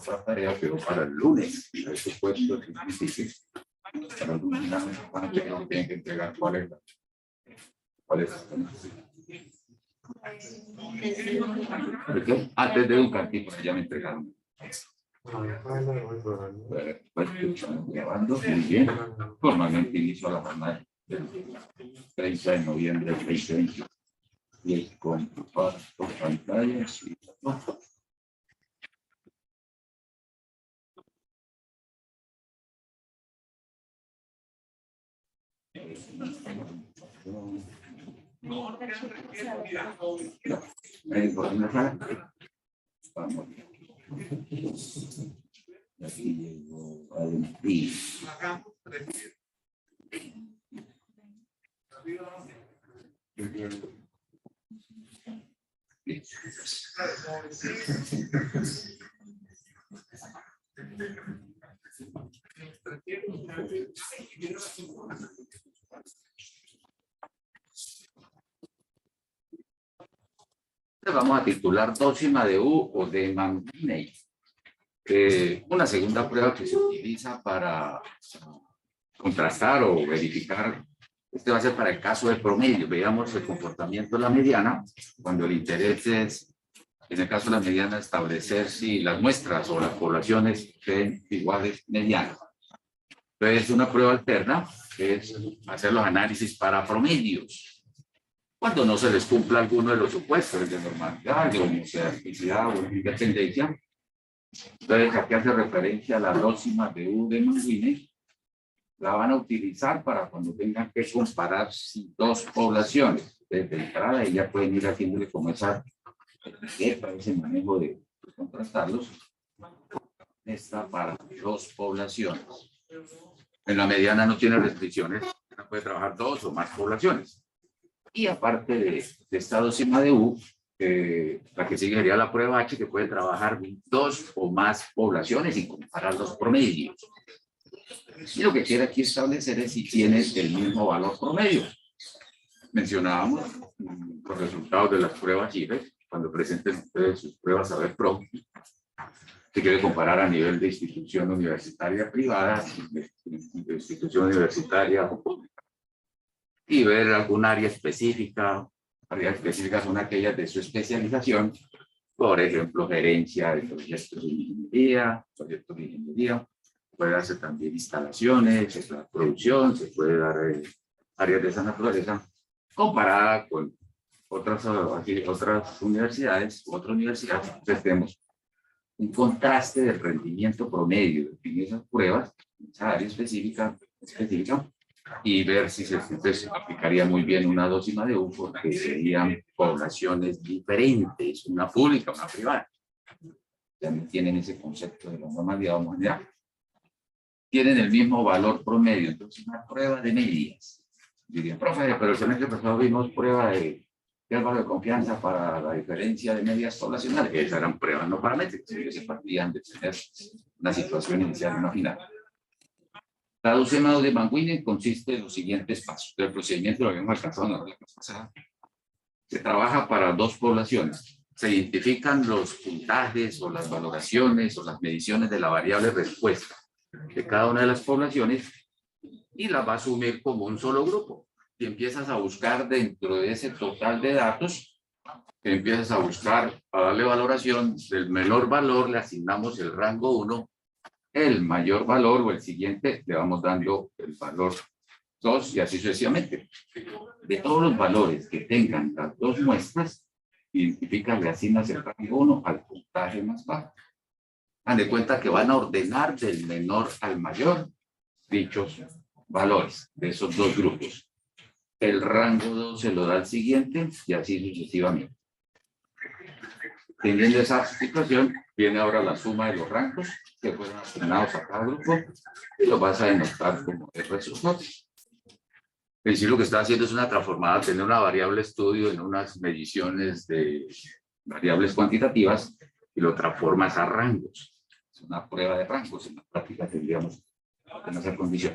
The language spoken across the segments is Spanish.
esa tarea, pero para el lunes, el supuesto científico, para el lunes van a tener que entregar cuál es antes de educativo, ya me entregaron. Pues estamos grabando muy bien. Formalmente inicio la jornada del 30 de noviembre del 2020. Y con pantallas y vamos. Aquí llegó Valentín. Vamos a titular dócima de U o de Manguiney. Una segunda prueba que se utiliza para contrastar o verificar. Este va a ser para el caso de promedio. Veamos el comportamiento de la mediana, cuando el interés es, en el caso de la mediana, establecer si las muestras o las poblaciones sean iguales medianas. Entonces, una prueba alterna es hacer los análisis para promedios. Cuando no se les cumpla alguno de los supuestos de normalidad, de homogeneidad o independencia. Entonces, aquí hace referencia a la dócima de U de Manguiney. La van a utilizar para cuando tengan que comparar dos poblaciones. Desde entrada, y ya pueden ir haciéndole como esa etiqueta, ese manejo de contrastarlos. Esta para dos poblaciones. En la mediana no tiene restricciones, puede trabajar dos o más poblaciones. Y aparte de esta dócima de U, la que sigue sería la prueba H, que puede trabajar dos o más poblaciones y comparar los promedios. Y lo que quiere aquí establecer es si tienes el mismo valor promedio. Mencionábamos los resultados de las pruebas IBEX, cuando presenten ustedes sus pruebas Saber Pro, se quiere comparar a nivel de institución universitaria privada, de institución universitaria o pública, y ver algún área específica. Áreas específicas son aquellas de su especialización, por ejemplo, gerencia de proyectos de ingeniería, puede darse también instalaciones, producción, se puede dar áreas de esa naturaleza, comparada con otras universidades, entonces tenemos un contraste del rendimiento promedio en esas pruebas, en esa área específica, y ver si se aplicaría muy bien una dócima de U, porque serían poblaciones diferentes, una pública, una privada. También tienen ese concepto de la normalidad homogeneidad. Tienen el mismo valor promedio, entonces una prueba de medias. Diría, profe, pero el semestre pasado vimos prueba de intervalo de confianza para la diferencia de medias poblacionales. Esas eran pruebas no paramétricas, ellos se partían de tener una situación inicial y una final. La dócima de Manguiney consiste en los siguientes pasos. El procedimiento lo habíamos alcanzado en la clase pasada. Se trabaja para dos poblaciones. Se identifican los puntajes o las valoraciones o las mediciones de la variable respuesta de cada una de las poblaciones y las va a asumir como un solo grupo. Y empiezas a buscar dentro de ese total de datos, empiezas a buscar, a darle valoración del menor valor, le asignamos el rango 1, el mayor valor o el siguiente le vamos dando el valor 2 y así sucesivamente. De todos los valores que tengan las dos muestras, identificas, le asignas el rango 1 al puntaje más bajo. Han de cuenta que van a ordenar del menor al mayor dichos valores de esos dos grupos. El rango 2 se lo da al siguiente y así sucesivamente. Teniendo esa situación, viene ahora la suma de los rangos que fueron asignados a cada grupo y lo vas a denotar como el resultado. En sí, lo que está haciendo es una transformada, tener una variable estudio en unas mediciones de variables cuantitativas y lo transformas a rangos. Es una prueba de rangos, en la práctica tendríamos en esa condición.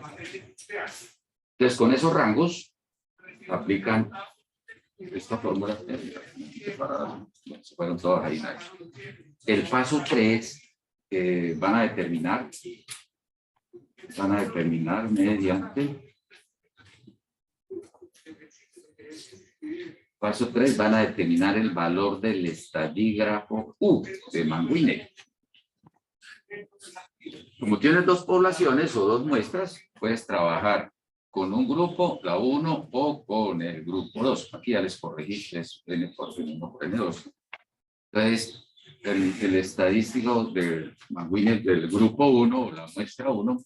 Entonces, con esos rangos, aplican esta fórmula. Se fueron todas ahí. El paso 3 van a determinar mediante paso 3, van a determinar el valor del estadígrafo U de Mann-Whitney. Como tienes dos poblaciones o dos muestras, puedes trabajar con un grupo, la 1, o con el grupo 2. Aquí ya les corregí, es N por N1 por N2. Entonces, el estadístico de Mann-Whitney del grupo 1 o la muestra 1,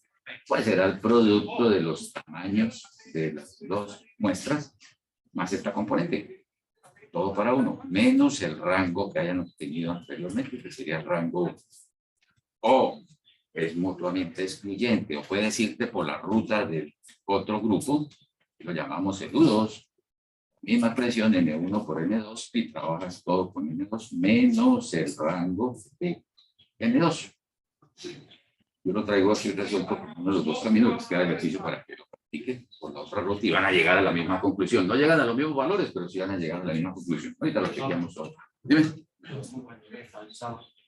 pues será el producto de los tamaños de las dos muestras más esta componente. Todo para 1, menos el rango que hayan obtenido anteriormente, que sería el rango O. Es mutuamente excluyente, o puedes irte por la ruta del otro grupo, que lo llamamos el U2, misma presión N1 por N2, y trabajas todo con N2 menos el rango de N2. Yo lo traigo aquí resuelto con uno de los dos caminos, que queda el ejercicio para que lo practiquen por la otra ruta y van a llegar a la misma conclusión. No llegan a los mismos valores, pero sí van a llegar a la misma conclusión. Ahorita lo chequeamos todo. Dime.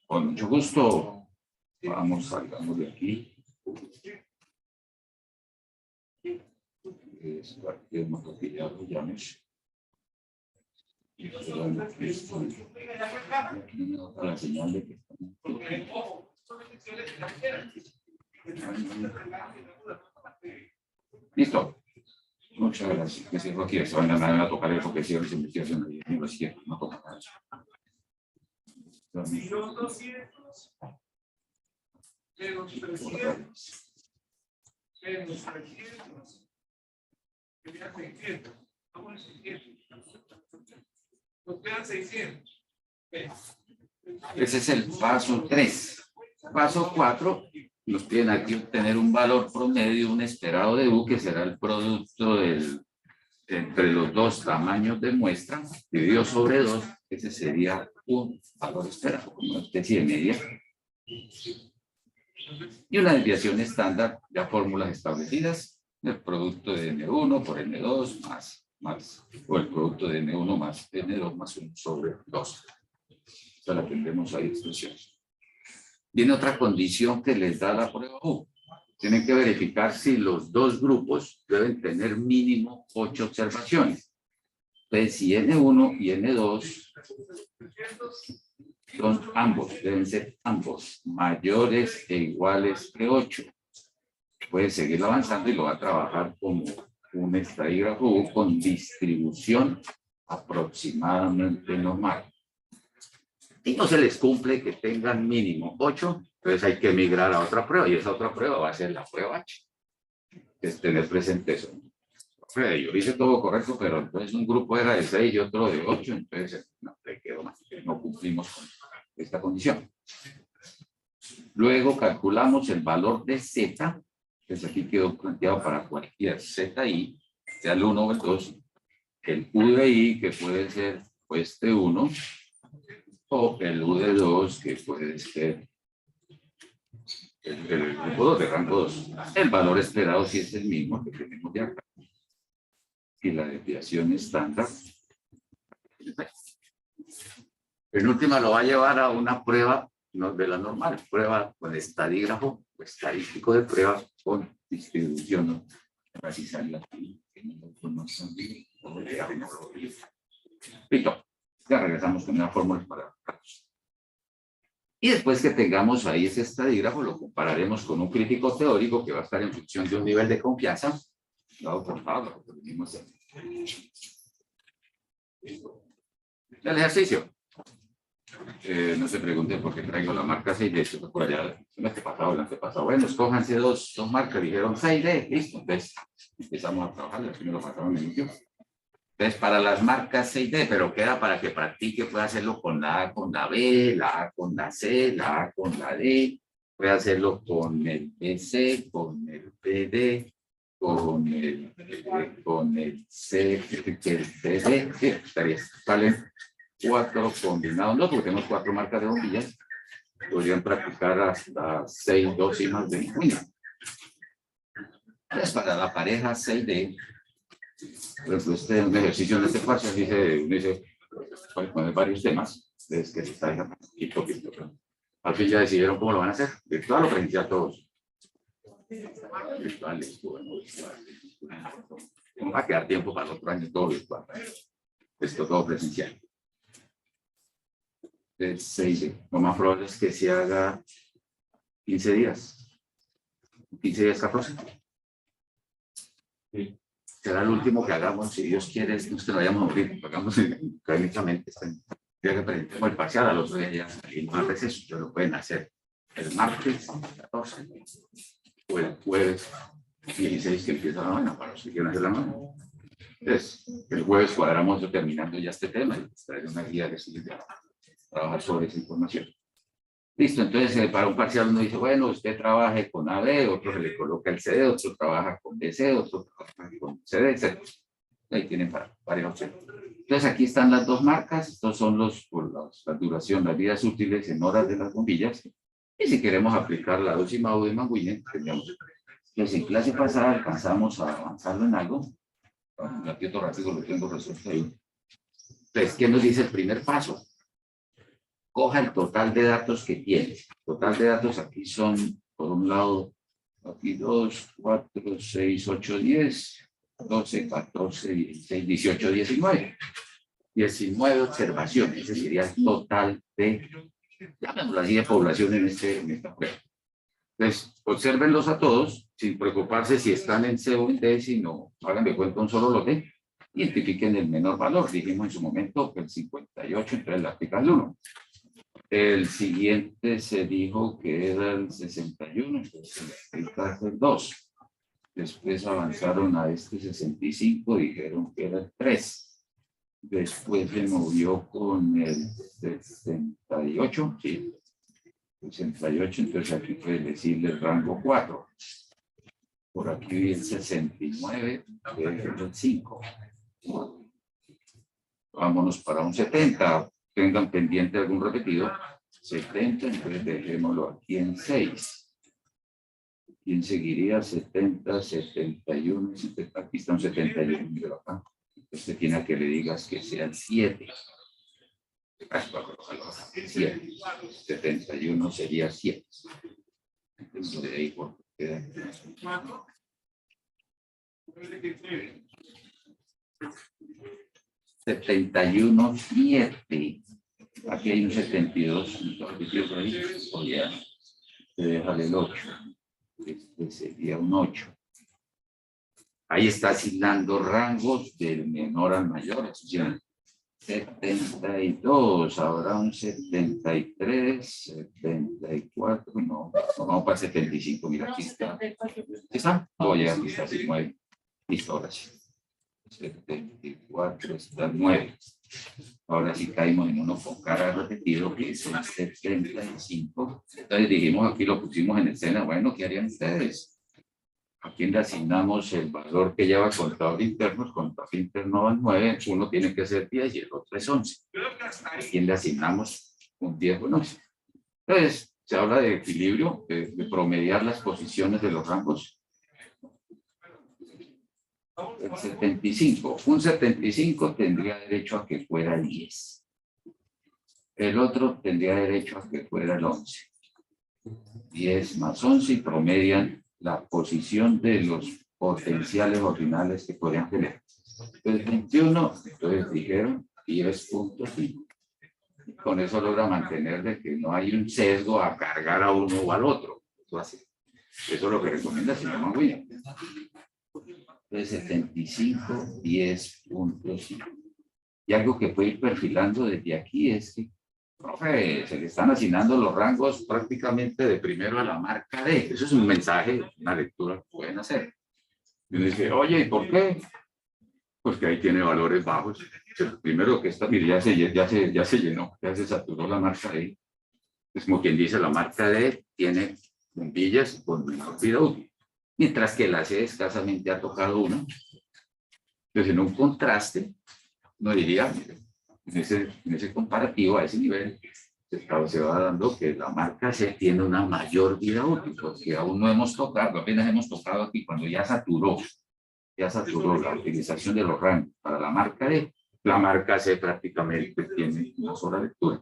Con mucho gusto. Vamos, salgamos de aquí. Hemos copiado, ya la señal de que listo. Muchas gracias. Que cierro aquí, se van a tocar el porque cierro esa investigación y lo cierro, no toca nada. Menos 300, menos 300, serían 600, vamos a 600, nos quedan 600. Ese es el paso 3. Paso 4, nos piden aquí obtener un valor promedio, un esperado de U, que será el producto entre los dos tamaños de muestra, dividido sobre 2, ese sería un valor esperado, como una especie de media. Y una desviación estándar, ya fórmulas establecidas, el producto de N1 por N2 más, o el producto de N1 más N2 más 1 sobre 2. Esta la tendremos ahí expresiones. Viene otra condición que les da la prueba U. Tienen que verificar si los dos grupos deben tener mínimo 8 observaciones. Entonces, si N1 y N2 son ambos, deben ser ambos mayores e iguales que 8. Puede seguir avanzando y lo va a trabajar como un estadígrafo U con distribución aproximadamente normal. Y no se les cumple que tengan mínimo 8, entonces hay que migrar a otra prueba y esa otra prueba va a ser la prueba H. Es tener presente eso. Yo hice todo correcto, pero entonces un grupo era de 6 y otro de 8, entonces no, le quedó más. No cumplimos con esta condición. Luego calculamos el valor de Z, que aquí quedó planteado para cualquier ZI, sea el 1 o el 2, el U de I, que puede ser pues este 1, o el U de 2, que puede ser el grupo 2 de rango 2. El valor esperado sí es el mismo que tenemos de acá. Y la desviación estándar. En última lo va a llevar a una prueba de la normal, prueba con estadígrafo o estadístico de prueba con distribución. ¿No? Listo. Ya regresamos con una fórmula para datos. Y después que tengamos ahí ese estadígrafo, lo compararemos con un crítico teórico que va a estar en función de un nivel de confianza. Dado por favor, lo venimos a el ejercicio. No se pregunten por qué traigo la marca 6D, por allá, el antepasado. Bueno, escójanse dos marcas, dijeron 6D, listo. Entonces, empezamos a trabajar, las primero pasaron en YouTube. Entonces, para las marcas 6D, pero queda para que practique, puede hacerlo con la A, con la B, la A con la C, la A con la D, puede hacerlo con el BC, con el PD, con el C, el CD, salen 4 combinados, no, porque tenemos 4 marcas de bombillas, podrían practicar hasta 6 dócimas de ninguna. Entonces, para la pareja 6D, por ejemplo, un ejercicio en este caso dice, puede poner varios temas, es que se está poquito. Al fin ya decidieron cómo lo van a hacer. Virtual o presencial todos. Virtual, bueno, virtual. ¿Cómo va a quedar tiempo para el otro año? Todo virtual. Esto todo presencial. Lo más probable es que se haga 15 días. 15 días, 14. Sí. Será el último que hagamos, si Dios quiere, no es que lo vayamos a morir, lo hagamos técnicamente. Ya que presentemos el parcial, al otro día ya salimos al receso. Yo lo pueden hacer el martes 14 o el jueves 16 que empieza la mañana, para los que quieran hacer la mañana. Entonces, el jueves cuadramos yo terminando ya este tema y traeré una guía de trabajar sobre esa información. Listo, entonces para un parcial uno dice, bueno, usted trabaje con AB, otro se le coloca el CD, otro trabaja con DC, otro trabaja con CD, etc. Ahí tienen varias opciones. Entonces aquí están las dos marcas, estos son la duración, las vidas útiles en horas de las bombillas. Y si queremos aplicar la décima U de Mann-Whitney, tendríamos. Entonces en clase pasada alcanzamos a avanzarlo en algo. Bueno, rápido lo tengo resuelto ahí. Entonces, ¿qué nos dice el primer paso? Coja el total de datos que tiene. Total de datos aquí son, por un lado, aquí 2, 4, 6, 8, 10, 12, 14, 16, 18, 19. 19 observaciones. Ese sería el total de, llamémoslo así, de población en esta prueba. Entonces, obsérvenlos a todos, sin preocuparse si están en C o en D, sino hagan de cuenta un solo lote. Identifiquen el menor valor. Dijimos en su momento que el 58, entonces le aplica el 1. El siguiente se dijo que era el 61, entonces el 2. Después avanzaron a este 65, dijeron que era el 3. Después se movió con el 68, sí. 68, entonces aquí puede decirle el rango 4. Por aquí vi el 69, que es el 5. Vámonos para un 70. Tengan pendiente algún repetido. 70, entonces dejémoslo aquí en 6. ¿Quién seguiría? 70, 71, 70. Aquí está un 71, mira acá. Este tiene a que le digas que sean 7. 7. 71 sería 7. Entonces de ahí por queda. 71, 7. Aquí hay un 72. O ya. Se deja el 8. Este sería un 8. Ahí está asignando rangos del menor al mayor. Es decir, 72, habrá un 73, 74, no, vamos para 75, mira, aquí está. ¿Aquí está? Oye, aquí está, 9. Listo, ahora sí. 74, está 9. Ahora sí caímos en uno con cara repetido, que es el 75. Entonces dijimos, aquí lo pusimos en escena, bueno, ¿qué harían ustedes? ¿A quién le asignamos el valor que lleva contador interno? Contador interno va 9, uno tiene que ser 10 y el otro es 11. ¿A quién le asignamos un 10 o un 11? Entonces, se habla de equilibrio, de promediar las posiciones de los rangos. El 75. Un 75 tendría derecho a que fuera 10. El otro tendría derecho a que fuera el 11. 10 más 11 y promedian la posición de los potenciales ordinales que podrían tener. Entonces 21, entonces dijeron 10.5. Con eso logra mantener de que no hay un sesgo a cargar a uno o al otro. Eso es lo que recomienda el señor Mann-Whitney. Entonces 75, 10.5. Y algo que puede ir perfilando desde aquí es que, profe, se le están asignando los rangos prácticamente de primero a la marca D. Eso es un mensaje, una lectura que pueden hacer. Y uno dice, oye, ¿y por qué? Pues que ahí tiene valores bajos. Primero que esta ya se llenó, ya se saturó la marca D. Es como quien dice, la marca D tiene bombillas con menor vida útil, mientras que la C escasamente ha tocado una. Entonces, en un contraste, uno diría, mire, en ese comparativo, a ese nivel, se va dando que la marca C tiene una mayor vida útil, porque aún no hemos tocado, apenas hemos tocado aquí, cuando ya saturó la utilización de los rangos para la marca D, la marca C prácticamente tiene una sola lectura.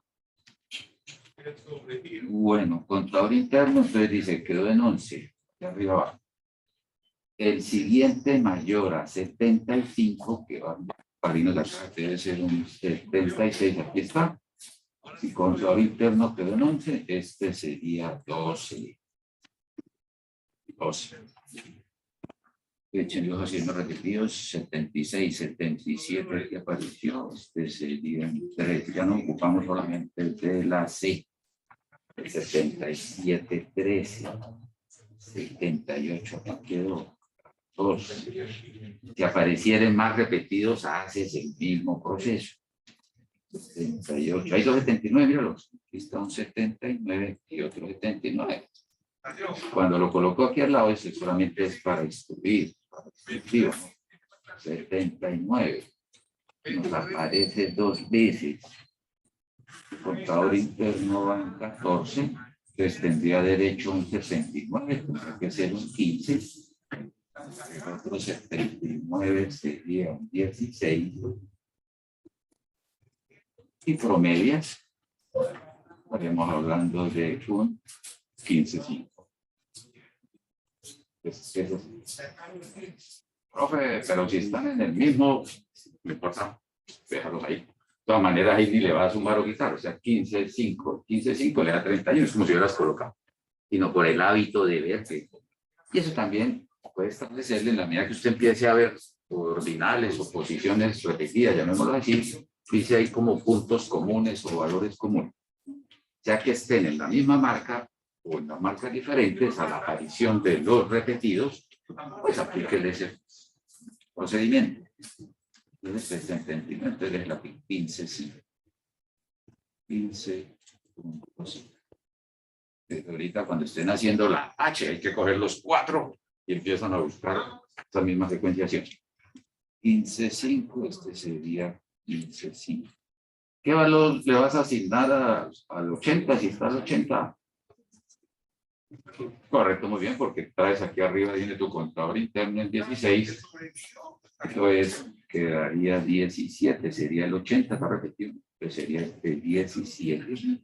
Bueno, contador interno, entonces dice, quedó en 11, de arriba abajo. El siguiente mayor a 75, que va para irnos acá, debe ser un 76, aquí está. Si contador interno quedó en 11, este sería 12. 12. Echen los haciendo repetidos, 76, 77 que apareció, este serían 3. Ya no ocupamos solamente de la C. 77, 13, 78, aquí quedó 2. Si aparecieran más repetidos, haces el mismo proceso. 78, hay dos 79, míralos. Aquí está un 79 y otro 79. Cuando lo coloco aquí al lado, ese solamente es para instruir. 79. Nos aparece 2 veces. El contador interno va en 14. Entonces tendría derecho a un 79. Tendría que ser un 15. El otro 79 sería un 16. Y promedias. Estaremos hablando de un 15,5. Profe, pero si están en el mismo, no importa, déjalos ahí. De todas maneras, ahí ni le va a sumar o quitar, o sea, 15,5, 15,5 le da 31, es como si hubieras colocado, sino por el hábito de ver que. Y eso también puede establecerle en la medida que usted empiece a ver ordinales o posiciones repetidas, llamémoslo así, dice ahí como puntos comunes o valores comunes, ya que estén en la misma marca o en las marcas diferentes a la aparición de los repetidos, pues aplíquele ese procedimiento. Entonces, este entendimiento es la 15, sí. 15. Ahorita cuando estén haciendo la H, hay que coger los 4 y empiezan a buscar esa misma secuenciación. 15,5, este sería 15,5. ¿Qué valor le vas a asignar al 80 si está al 80? Correcto, muy bien, porque traes aquí arriba, viene tu contador interno en 16. Entonces quedaría 17, sería el 80, está repetido. Entonces sería el 17.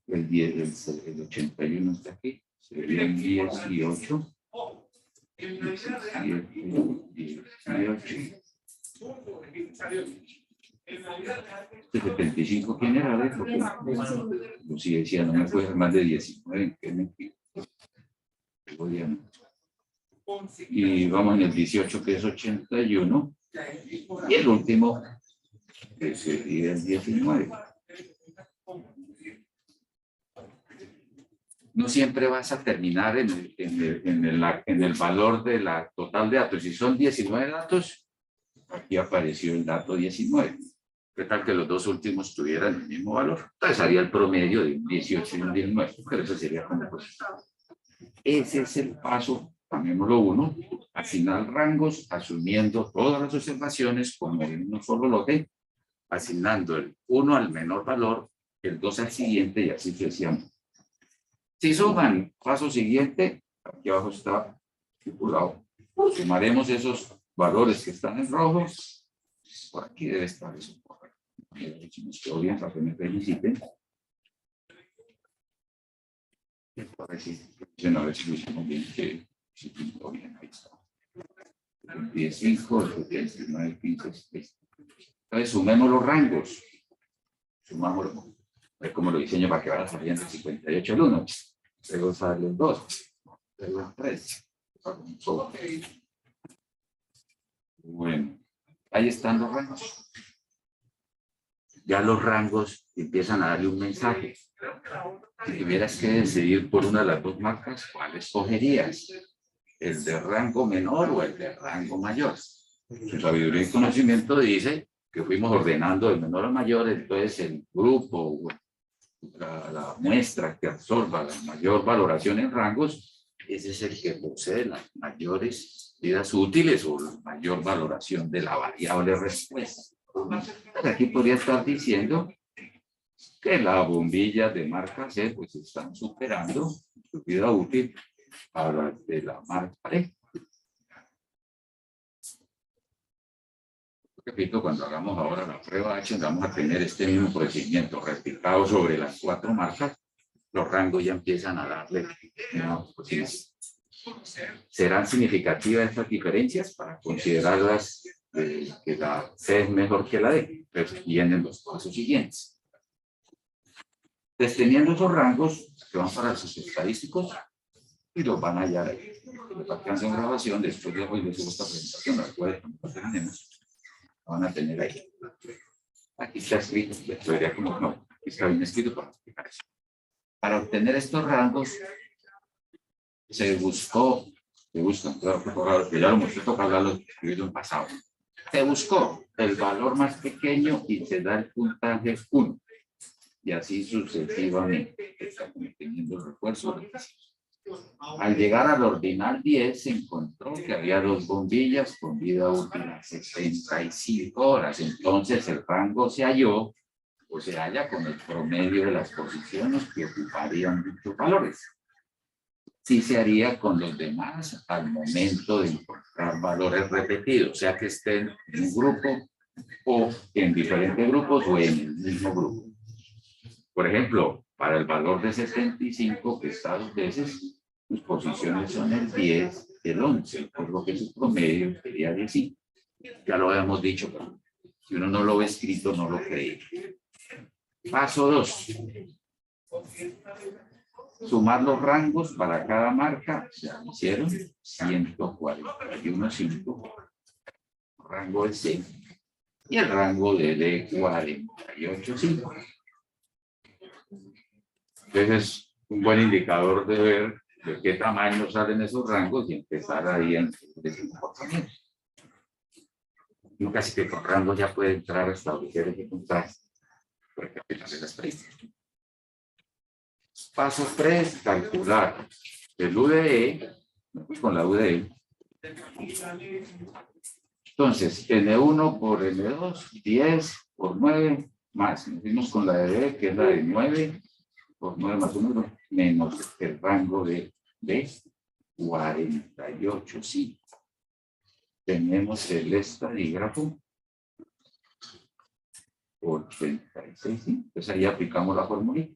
El 10, el 81 está aquí. Sería el 18. 17, 18. 75, ¿quién era? A ver, porque yo sí decía, no me puede más de 19. Y vamos en el 18, que es 81. Y el último, que sería el 19. No siempre vas a terminar en el valor de la total de datos. Si son 19 datos, aquí apareció el dato 19. ¿Qué tal que los dos últimos tuvieran el mismo valor? Entonces haría el promedio de un 18 y un 19, pero eso sería como pues. Ese es el paso, llamémoslo 1, asignar rangos, asumiendo todas las observaciones como en un solo lote, asignando el 1 al menor valor, el 2 al siguiente y así sucesivamente. Si suman, paso siguiente, aquí abajo está estipulado. Sumaremos esos valores que están en rojo. Por aquí debe estar eso. Si nos quedó bien, para que me feliciten. A ver si lo hicimos bien, que si pintó bien, ahí está. 25, 79, 15, 6. Entonces, sumemos los rangos. Sumámoslo. A ver cómo lo diseño para que vaya saliendo el 58 el 1. Luego sale el 2. Luego el 3. Bueno, ahí están los rangos. Ya los rangos empiezan a darle un mensaje. Si tuvieras que decidir por una de las dos marcas, ¿cuál escogerías? ¿El de rango menor o el de rango mayor? Su sabiduría y conocimiento dice que fuimos ordenando de menor a mayor, entonces el grupo, la muestra que absorba la mayor valoración en rangos, ese es el que posee las mayores vidas útiles o la mayor valoración de la variable respuesta. Aquí podría estar diciendo que las bombillas de marca C pues están superando su vida útil a las de la marca E. Repito, cuando hagamos ahora la prueba H, vamos a tener este mismo procedimiento replicado sobre las 4 marcas. Los rangos ya empiezan a darle una posibilidad. ¿Serán significativas estas diferencias para considerarlas que la C es mejor que la D? Pues vienen los pasos siguientes. Entonces, teniendo esos rangos, que van para sus estadísticos y los van a hallar ahí. Para que hacen grabación, después de hoy les subo esta presentación, la cual tenemos, la van a tener ahí. Aquí está escrito, debería como no, aquí está bien escrito para explicar eso. Para obtener estos rangos, se buscó, claro, que ya lo hemos tocado hablarlo, escribirlo en pasado. Se buscó el valor más pequeño y se da el puntaje 1. Y así sucesivamente. Está teniendo el refuerzo. Al llegar al ordinal 10, se encontró que había 2 bombillas con vida útil a 75 horas. Entonces el rango se halló, o se halla con el promedio de las posiciones que ocuparían dichos valores. Sí se haría con los demás al momento de encontrar valores repetidos, sea que estén en un grupo o en diferentes grupos o en el mismo grupo. Por ejemplo, para el valor de 75, que está 2 veces, sus posiciones son el 10 y el 11, por lo que su promedio sería 10. Ya lo habíamos dicho, pero si uno no lo ve escrito, no lo cree. Paso 2. Sumar los rangos para cada marca. Ya hicieron 141.5. Rango de C. Y el rango de D, 48.5. Entonces es un buen indicador de ver de qué tamaño salen esos rangos y empezar ahí en ese comportamiento. Uno casi que con rangos ya puede entrar a establecer ese contraste, porque apenas es la experiencia. Paso 3, calcular el UDE, con la UDE. Entonces, N1 por N2, 10 por 9, más. Nos fuimos con la de D, que es la de 9 por 9 más 1, menos el rango de 48, sí. Tenemos el estadígrafo por 36, ¿sí? Entonces ahí aplicamos la fórmula.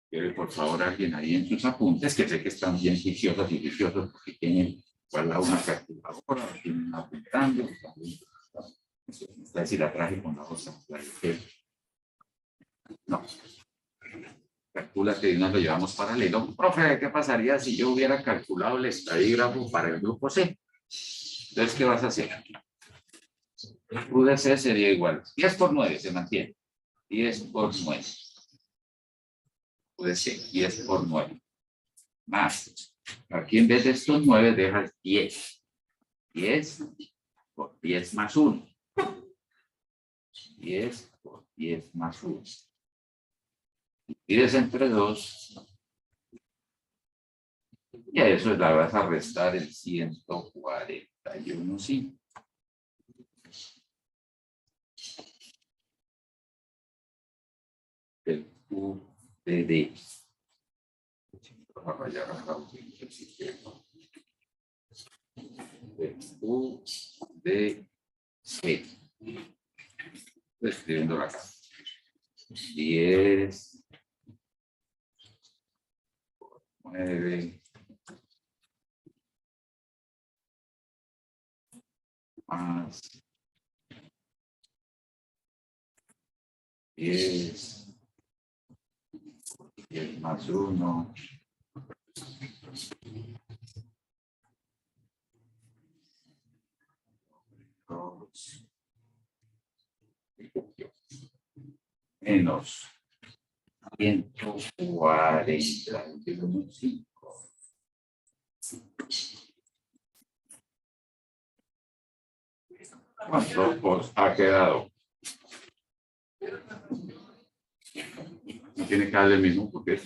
Quiero, por favor, alguien ahí en sus apuntes, que sé que están bien juiciosos y juiciosos porque tienen una calculadora, tienen apuntando. Si la traje con la cosa. No. Calcula que no lo llevamos paralelo. Profe, ¿qué pasaría si yo hubiera calculado el estadígrafo para el grupo C? Entonces, ¿qué vas a hacer? El UDC sería igual. 10 por 9 se mantiene. 10 por 9. UDC, 10 por 9. Más. Aquí en vez de estos 9 dejas 10. 10 por 10 más 1. 10 por 10 más 1. Divides entre 2. Y a eso le vas a restar el 141, sí. El UDD. El UDC. Estoy escribiendo acá. 10 por 9 más 10 más 1 2 menos 145. ¿Cuánto os ha quedado? No tiene que darle el mismo porque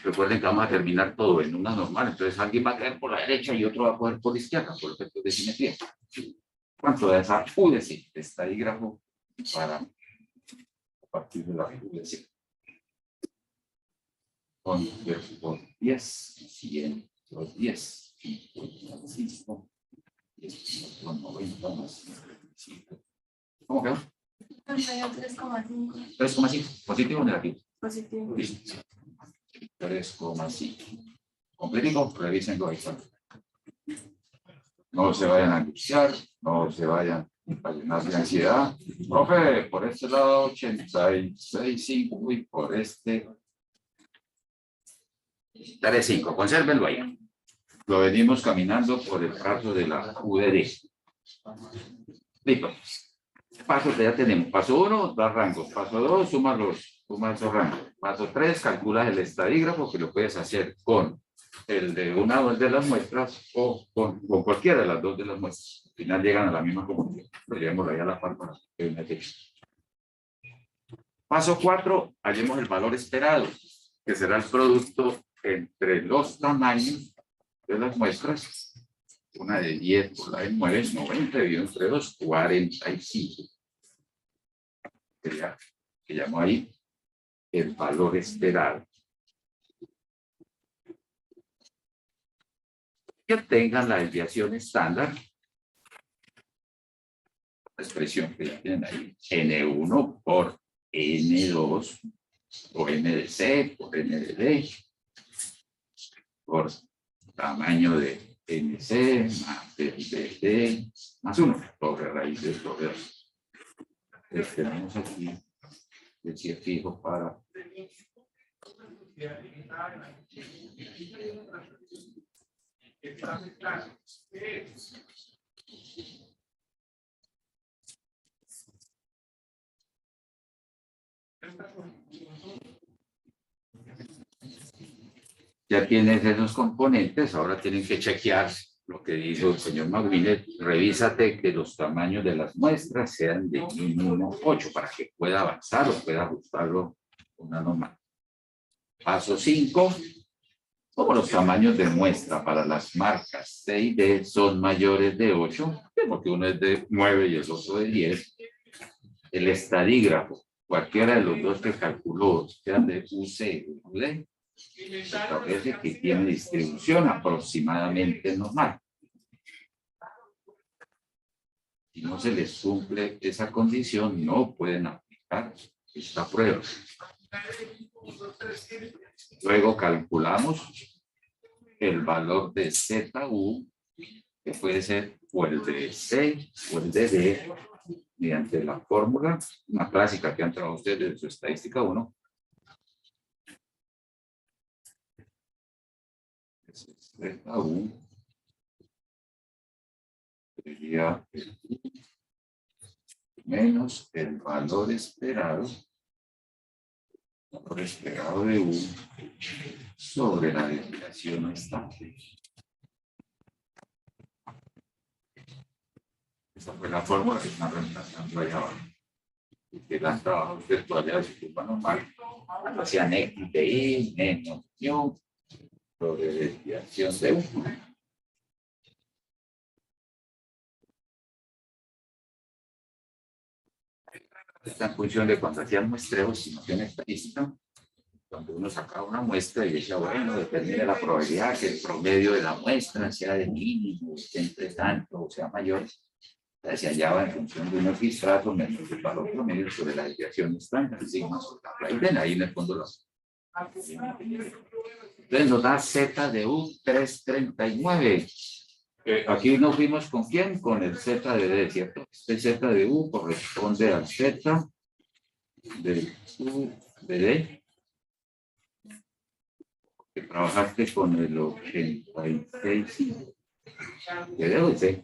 recuerden que vamos a terminar todo en una normal. Entonces alguien va a caer por la derecha y otro va a coger por la izquierda por efectos de simetría. ¿Cuánto da esa UDC? Estadígrafo para a partir de la UDC. Con 10, 100. Los 10. 5. 10, 90 más 55. ¿Cómo quedó? 3,5. 3,5. ¿Positivo o negativo? Positivo. 3,5. Completico, revísenlo ahí. No se vayan a angustiar, no se vayan a llenar de ansiedad. Profe, por este lado 86,5 y por este 3,5. Consérvenlo ahí. Lo venimos caminando por el rato de la UDD. Listo. Paso que ya tenemos. Paso 1, da rangos. Paso 2, suma los rangos. Paso 3, calculas el estadígrafo, que lo puedes hacer con el de una o dos de las muestras o con cualquiera de las dos de las muestras. Al final llegan a la misma conclusión. Lo llevamos ahí a la par para que una texto. Paso 4, hallemos el valor esperado, que será el producto entre los tamaños de las muestras. Una de 10 por la de 9 es 90, dividido entre 2, 45. Que llamo ahí el valor esperado. Que obtengan la desviación estándar, la expresión que ya tienen ahí, N1 por N2, o N de C por N de D, por tamaño de NC más D más 1, sobre raíz de sobre 2. Tenemos aquí el C fijo para ya tienes esos componentes, ahora tienen que chequear lo que dijo el señor Maguire. Revísate que los tamaños de las muestras sean de mínimo 8 para que pueda avanzar o pueda ajustarlo una normal. Paso 5. Como los tamaños de muestra para las marcas C y D son mayores de 8, porque uno es de 9 y el otro de 10, el estadígrafo, cualquiera de los dos que calculó, sean de UC o D, establece que tiene distribución aproximadamente normal. Si no se les cumple esa condición, no pueden aplicar esta prueba. Luego calculamos el valor de ZU, que puede ser o el de C o el de D, mediante la fórmula, una clásica que han trabajado ustedes de su estadística 1. ZU sería el menos el valor esperado de U sobre la desviación estándar. Esa fue la fórmula que están reemplazando allá abajo. Que la han trabajado ustedes todavía de su curva normal. Hacían X de I menos U sobre desviación de U. Esta en función de cuando hacían muestreo, estimación estadística, cuando uno sacaba una muestra y decía, bueno, determine la probabilidad que el promedio de la muestra sea de mínimo, entre tanto, o sea mayor, se hallaba en función de unos filtrados menos el valor promedio sobre la desviación estándar, sigma sobre la raíz. Ven ahí en el fondo. Entonces nos da Z de U 339. Aquí nos fuimos con quién, con el Z de D, ¿cierto? Este Z de U corresponde al Z de U de D, que trabajaste con el 86. ¿Qué debo decir?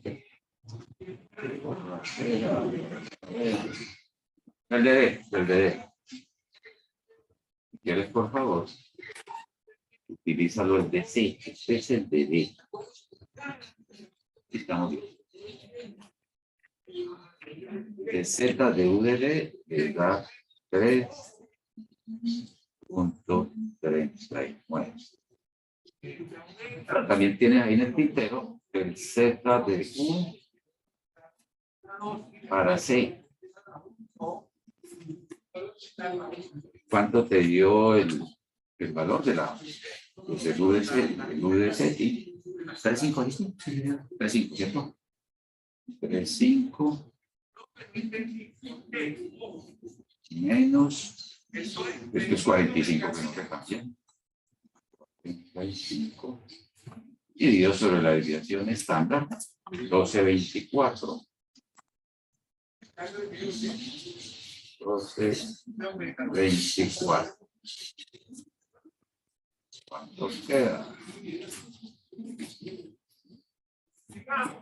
El de D. ¿Quieres, por favor? Utilízalo el de C. Este es el de D. Estamos bien. El Z de U de D le da 3.39. Pero también tiene ahí en el tintero el Z de U para C. ¿Cuánto te dio el valor de la Pues el U de SETI, 3,5, ¿listo? Sí, 3,5, ¿cierto? 3,5 menos, esto es 45, que no se cambia. 45 dividido sobre la desviación estándar, 12,24. 12,24. ¿Cuánto queda?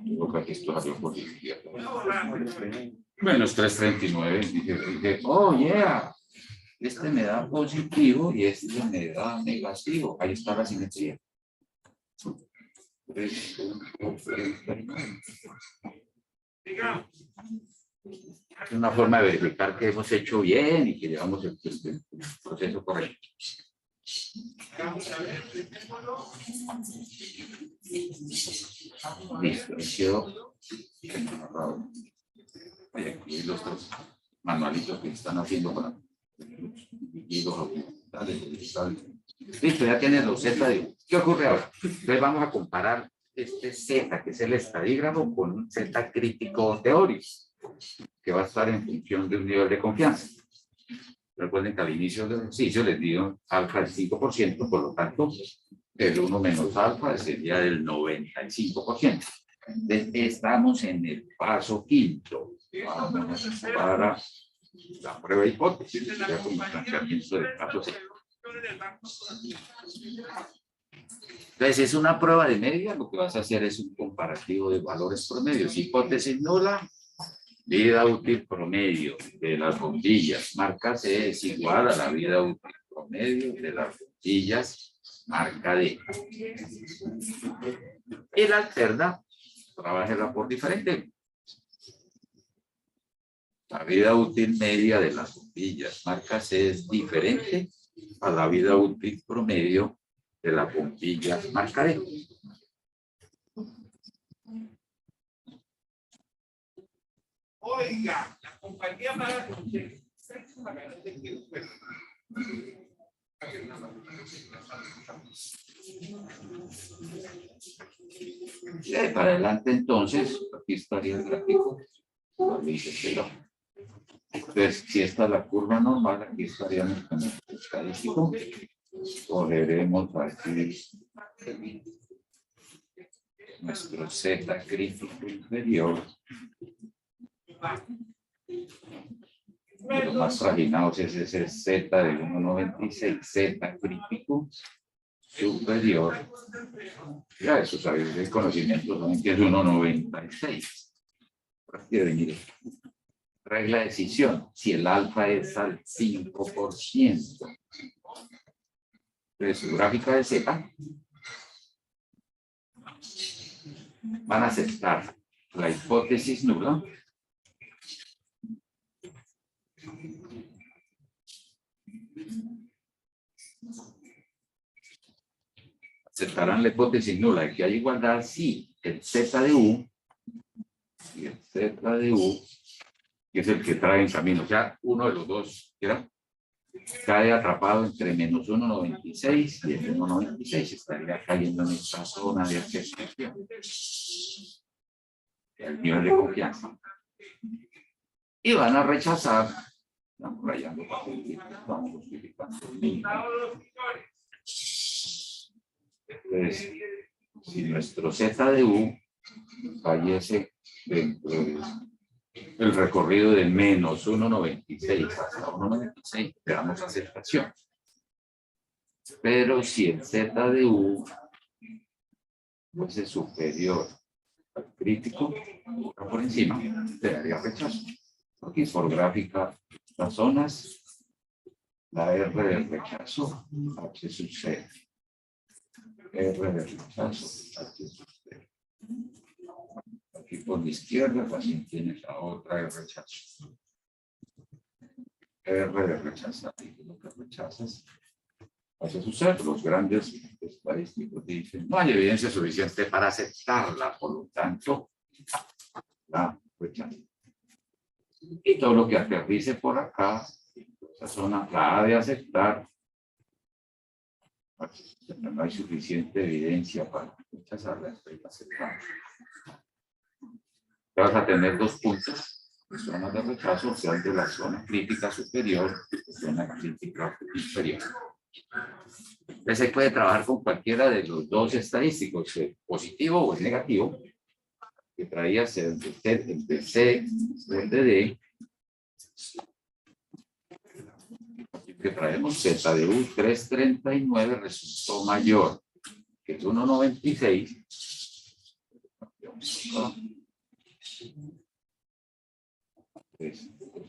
Creo que aquí esto salió por izquierda. Menos 3,39. Dije, oh, yeah. Este me da positivo y este me da negativo. Ahí está la simetría. Es una forma de verificar que hemos hecho bien y que llevamos el proceso correcto. Listo, quedó. Voy a incluir los dos manualitos que están haciendo para listo, ya tienes los Z de U. ¿Qué ocurre ahora? Entonces vamos a comparar este Z, que es el estadígramo, con un Z crítico teórico, que va a estar en función de un nivel de confianza. Recuerden que al inicio del ejercicio les dio alfa del 5%, por lo tanto, el 1 menos alfa sería del 95%. Entonces, estamos en el paso quinto. Vamos para la prueba de hipótesis, ya como planteamiento del paso 6. Entonces, es una prueba de media, lo que vas a hacer es un comparativo de valores promedios. Hipótesis nula, vida útil promedio de las bombillas, marca C es igual a la vida útil promedio de las bombillas, marca D. Y la alterna, trabájela por diferente. La vida útil media de las bombillas, marca C, es diferente a la vida útil promedio de las bombillas, marca D. Oiga, la compañía para Y ahí para adelante, entonces, aquí estaría el gráfico. Entonces, si esta es la curva normal, aquí estaríamos con el estadístico. Cogeremos aquí nuestro Z crítico inferior. De los más trajinados es ese Z de 1,96, Z crítico superior. Ya eso sabéis el conocimiento, saben que es 1,96. Aquí debe venir. Regla de decisión, si el alfa es al 5%. Entonces, su gráfica de Z van a aceptar la hipótesis nula aceptarán la hipótesis nula de que hay igualdad si el Z de U y el Z de U, que es el que trae en camino, o sea, uno de los dos, ¿verdad? Cae atrapado entre menos 1,96 y el 1,96 estaría cayendo en esta zona de aceptación. El nivel de confianza. Y van a rechazar, estamos rayando, estamos justificando. Entonces, si nuestro Z de U fallece dentro del recorrido de menos 1,96 hasta 1,96, le damos aceptación. Pero si el Z de U fuese superior al crítico, por encima, le daría rechazo. Aquí por gráfica, las zonas, la R de rechazo, H sub 0. R de rechazo, H sub 0. Aquí por la izquierda también tienes la otra de rechazo. R de rechazo, aquí lo que rechazas. Hace suceder, los grandes estadísticos dicen, no hay evidencia suficiente para aceptarla, por lo tanto, la rechazo. Y todo lo que aterrice por acá, esa zona, la ha de aceptar, No hay suficiente evidencia para rechazarlas. Vas a tener 2 puntos. Zonas de rechazo, sean de la zona crítica superior y zona crítica inferior. Entonces se puede trabajar con cualquiera de los dos estadísticos, positivo o el negativo, que traías el de C o el de D, que traemos Z de U 339 resultó mayor que el 196.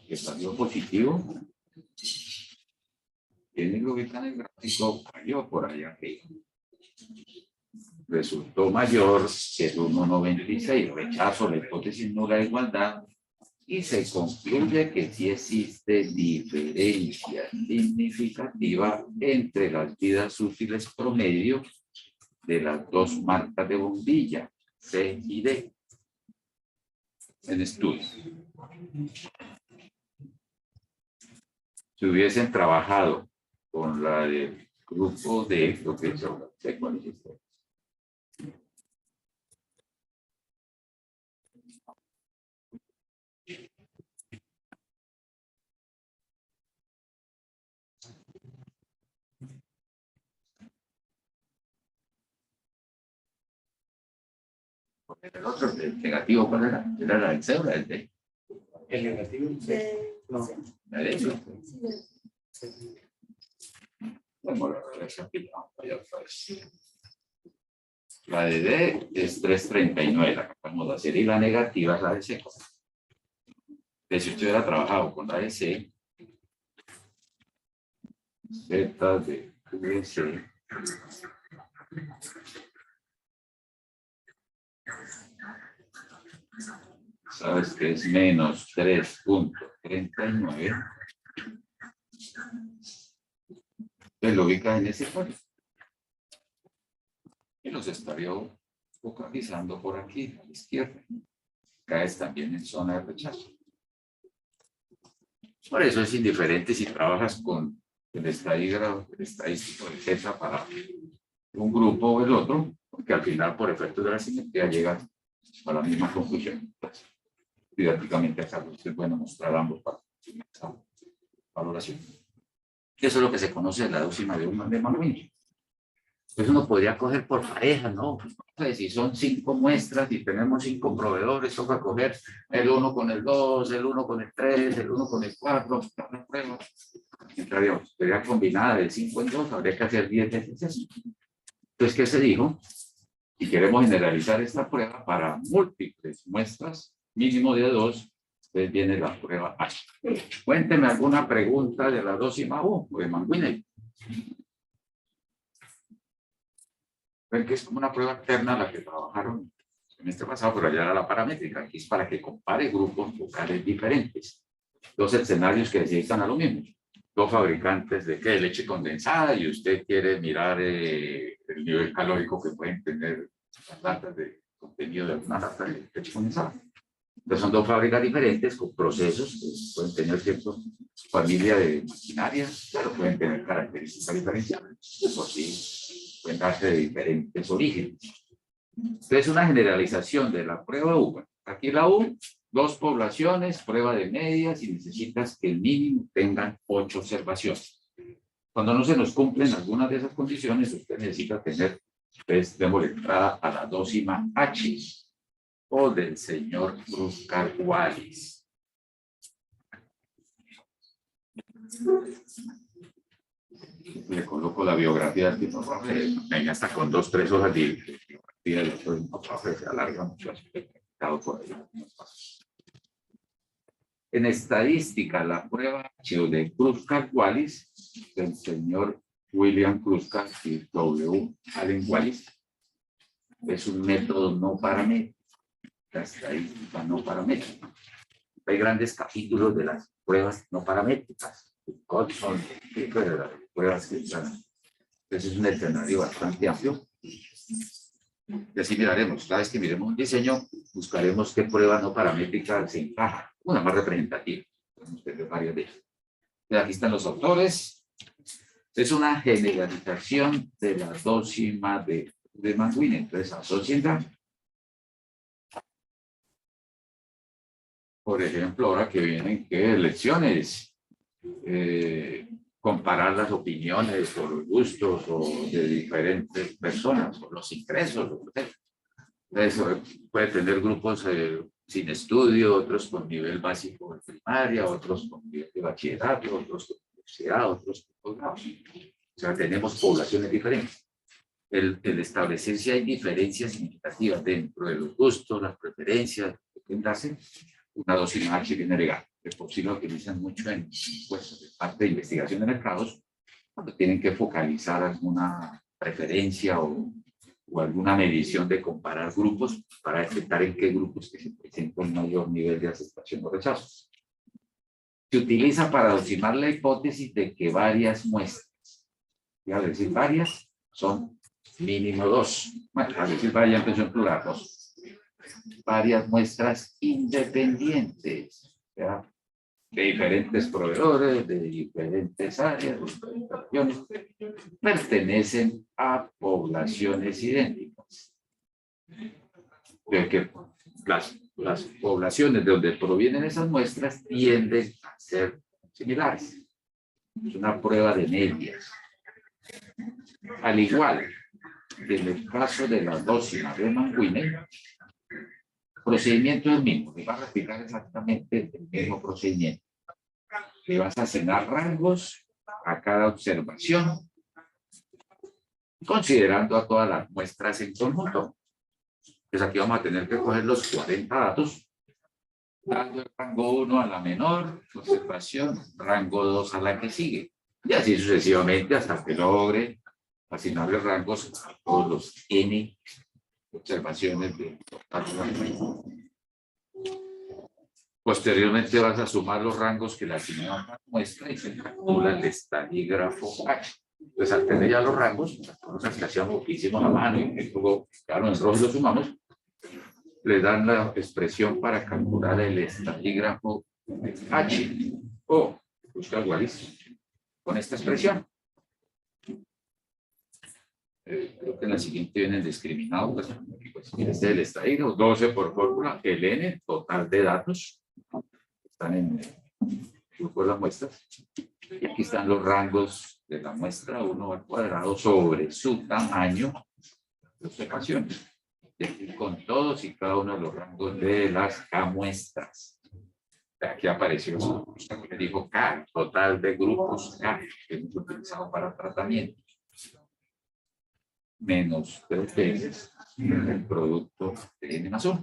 Que salió positivo, tiene que ubicar el gráfico cayó por allá arriba. Resultó mayor que el 196, rechazo la hipótesis nula de igualdad y se concluye que sí existe diferencia significativa entre las vidas útiles promedio de las dos marcas de bombilla, C y D, en estudio. Si hubiesen trabajado con la del grupo D, lo que yo sé cuál es esto. El otro, el negativo, ¿cuál era? ¿Era la del C o la del D? El negativo. No. La de D. La de D es 339, la que acabamos de hacer, y la negativa es la de C. Si usted hubiera trabajado con la de C, Z de C, sabes que es menos 3.39, pues lo ubicas en ese cuadro y los estaría focalizando por aquí, a la izquierda. Caes también en zona de rechazo. Por eso es indiferente si trabajas con el estadístico de Z para un grupo o el otro, porque al final, por efectos de la simetría, llegas a la misma conclusión. Entonces, didácticamente acá es bueno mostrar ambos para esa valoración. Eso es lo que se conoce de la dócima de Mann-Whitney. Pues uno podría coger por pareja, ¿no? Pues si son 5 muestras y tenemos 5 proveedores, toca coger el 1 con el 2, el 1 con el 3, el 1 con el 4, la prueba. Entraríamos, sería combinada de 5 en 2, habría que hacer 10 veces eso. Entonces, ¿qué se dijo? Si queremos generalizar esta prueba para múltiples muestras, mínimo de 2, entonces viene la prueba H. Cuénteme alguna pregunta de la dócima U o de Mann-Whitney. Ven que es como una prueba externa la que trabajaron en este pasado, pero allá era la paramétrica. Aquí es para que compare grupos vocales diferentes. 2 escenarios que se dedican a lo mismo. 2 fabricantes de leche condensada y usted quiere mirar el nivel calórico que pueden tener las latas de contenido de alguna lata de leche condensada. Entonces son 2 fábricas diferentes con procesos que pueden tener cierta familia de maquinaria, pero pueden tener características diferenciables. Eso sí, pueden darse de diferentes orígenes. Entonces, una generalización de la prueba U. Aquí la U, 2 poblaciones, prueba de medias y necesitas que el mínimo tengan 8 observaciones. Cuando no se nos cumplen algunas de esas condiciones, usted necesita tener, pues, démosle entrada a la dócima H o del señor Kruskal-Wallis. Le coloco la biografía del tipo, venga hasta con 2, 3 hojas de biografía del otro, se alarga mucho por ahí. En estadística, la prueba H de Kruskal-Wallis, del señor William Kruskal y W. Allen Wallis, es un método no paramétrico, la estadística no paramétrica. Hay grandes capítulos de las pruebas no paramétricas. Son pruebas que están. Entonces es un escenario bastante amplio. Y así miraremos, cada vez que miremos un diseño, buscaremos qué prueba no paramétrica se encaja, una más representativa. Podemos tener varias de ellas. Aquí están los autores. Es una generalización de la dócima de Mann-Whitney. Entonces, asocienla. Por ejemplo, ahora que vienen, ¿qué elecciones? Comparar las opiniones o los gustos o de diferentes personas, o los ingresos. Eso puede tener grupos sin estudio, otros con nivel básico de primaria, otros con nivel de bachillerato, otros con universidad, otros con posgrado. O sea, tenemos poblaciones diferentes. El establecer si hay diferencias significativas dentro de los gustos, las preferencias, que tendrán una dosis H viene legal. De por sí lo utilizan mucho en puestos de parte de investigación de mercados, cuando tienen que focalizar alguna preferencia o alguna medición de comparar grupos para detectar en qué grupos que se presenta un mayor nivel de aceptación o rechazo. Se utiliza para aproximar la hipótesis de que varias muestras, al decir varias, son mínimo dos. Bueno, al decir varias, empezó en plural, dos. Varias muestras independientes, ¿verdad? De diferentes proveedores, de diferentes áreas, de diferentes regiones, pertenecen a poblaciones idénticas. De que las poblaciones de donde provienen esas muestras tienden a ser similares. Es una prueba de medias. Al igual que en el caso de la dócima de Mann-Whitney, procedimiento es el mismo. Le va a replicar exactamente el mismo procedimiento. Le vas a asignar rangos a cada observación, considerando a todas las muestras en conjunto. Pues aquí vamos a tener que coger los 40 datos, dando el rango 1 a la menor observación, rango 2 a la que sigue, y así sucesivamente hasta que logre asignarle rangos a todos los N observaciones de total. Posteriormente vas a sumar los rangos que le asignan a la muestra y se calcula el estadígrafo H. Pues al tener ya los rangos, las cosas que hacíamos, que hicimos a mano y luego quedaron en rojo y los sumamos, le dan la expresión para calcular el estadígrafo H. O busca Wallis con esta expresión. Creo que en la siguiente viene el discriminado. Pues este es el estadígrafo, 12 por fórmula, el N, total de datos. Están en el grupo de las muestras. Y aquí están los rangos de la muestra 1 al cuadrado sobre su tamaño de observaciones. Y aquí con todos y cada uno de los rangos de las K-muestras. Aquí apareció, me dijo K, total de grupos K, que hemos utilizado para tratamiento. Menos 3 veces el producto de N más 1.